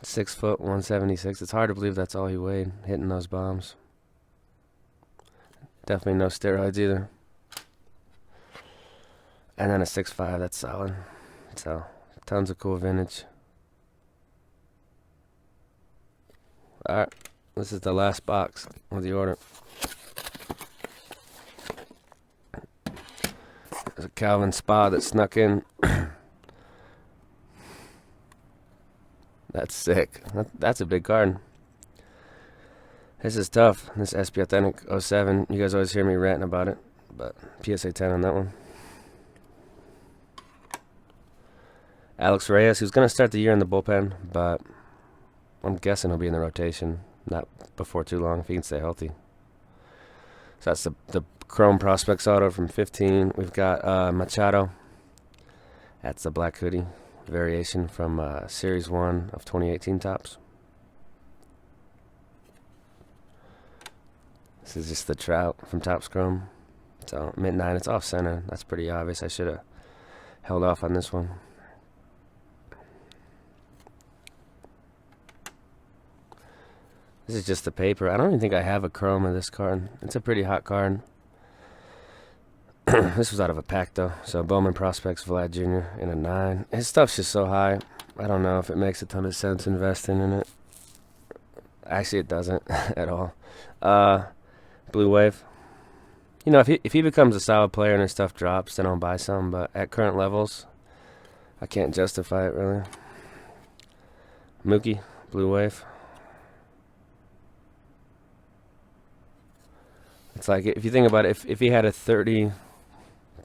6 foot, 176. It's hard to believe that's all he weighed, hitting those bombs. Definitely no steroids either. And then a 6'5", that's solid. So, tons of cool vintage. Alright, this is the last box of the order. There's a Calvin Spa that snuck in. That's sick. That's a big card. This is tough. This SP Authentic 07. You guys always hear me ranting about it, but PSA 10 on that one. Alex Reyes, who's going to start the year in the bullpen, but I'm guessing he'll be in the rotation not before too long if he can stay healthy. So that's the Chrome Prospects auto from 15. We've got Machado. That's the black hoodie variation from Series 1 of 2018 Topps. This is just the Trout from Topps Chrome. So, mid-9, it's off-center. That's pretty obvious. I should have held off on this one. This is just the paper. I don't even think I have a Chrome of this card. It's a pretty hot card. This was out of a pack, though. So, Bowman Prospects, Vlad Jr. in a 9. His stuff's just so high. I don't know if it makes a ton of sense investing in it. Actually, it doesn't at all. Blue Wave. You know, if he becomes a solid player and his stuff drops, then I'll buy some. But at current levels, I can't justify it, really. Mookie, Blue Wave. It's like, if you think about it, if he had a 30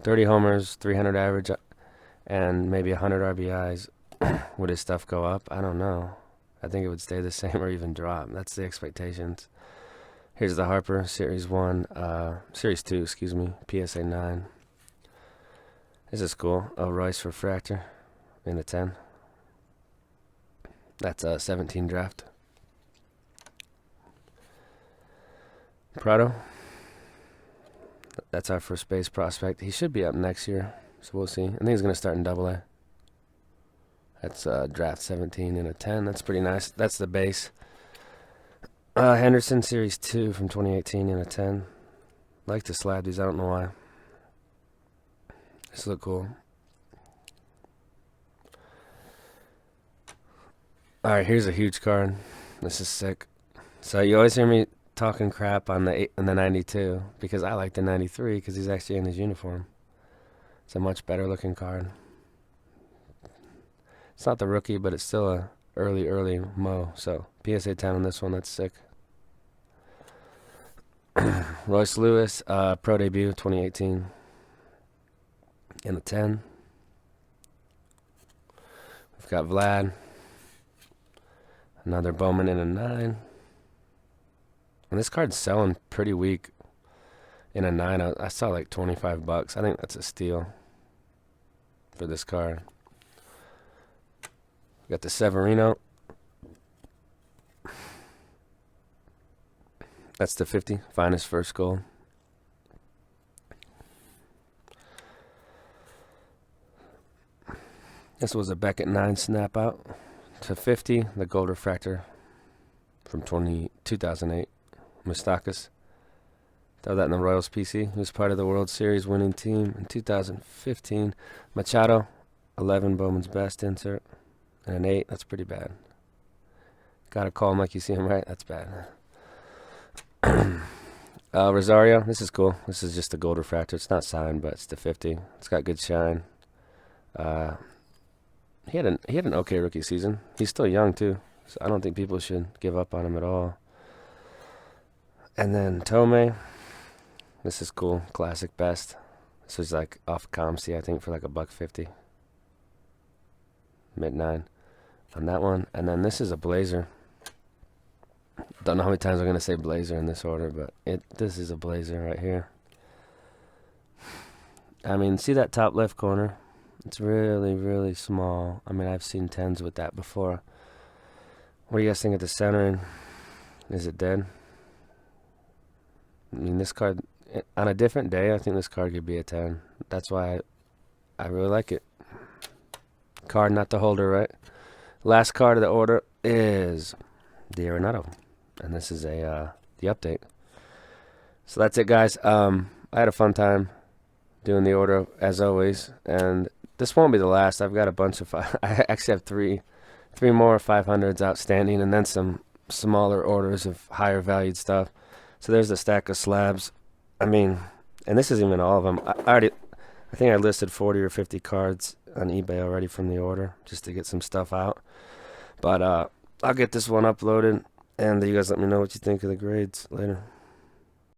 homers, 300 average, and maybe 100 RBIs, would his stuff go up? I don't know. I think it would stay the same or even drop. That's the expectations. Here's the Harper, Series 2, excuse me, PSA 9. This is cool. Oh, Royce Refractor in a 10. That's a 17 draft. Prado. That's our first base prospect. He should be up next year, so we'll see. I think he's going to start in Double-A. That's draft 17 in a 10. That's pretty nice. That's the base. Henderson, Series 2 from 2018 in a 10. Like to slab these. I don't know why. This look cool. Alright, here's a huge card. This is sick. So you always hear me talking crap on the 92 because I like the 93 because he's actually in his uniform. It's a much better looking card. It's not the rookie, but it's still a early Mo. So PSA 10 on this one. That's sick. Royce Lewis, pro debut 2018 in a 10. We've got Vlad. Another Bowman in a 9. And this card's selling pretty weak in a 9. I saw like $25. I think that's a steal. for this card. Got the Severino. That's the 50, finest first goal. This was a Beckett 9 snap out to 50, the gold refractor from 2008, Moustakis. Throw that in the Royals PC. He was part of the World Series winning team in 2015. Machado, 11 Bowman's Best insert, and an 8. That's pretty bad. Gotta call him like you see him, right? That's bad. Rosario, this is cool. This is just a gold refractor. It's not signed, but it's the 50. It's got good shine. He had an okay rookie season. He's still young too, so I don't think people should give up on him at all. And then Tomei, this is cool. Classic best. This was like off ComC, I think, for like $1.50. Mid-9 on that one. And then this is a Blazer. Don't know how many times I'm gonna say Blazer in this order, but this is a Blazer right here. I mean, see that top left corner? It's really, really small. I mean, I've seen 10s with that before. What do you guys think of the centering? Is it dead? I mean, this card, on a different day, I think this card could be a 10. That's why I really like it. Card, not the holder, right? Last card of the order is the Arenado. And this is the update. So that's it, guys. I had a fun time doing the order, as always. And this won't be the last. I've got a bunch of... I actually have three more 500s outstanding, and then some smaller orders of higher valued stuff. So there's a stack of slabs. I mean, and this isn't even all of them. I think I listed 40 or 50 cards on eBay already from the order, just to get some stuff out. But I'll get this one uploaded, and you guys let me know what you think of the grades later.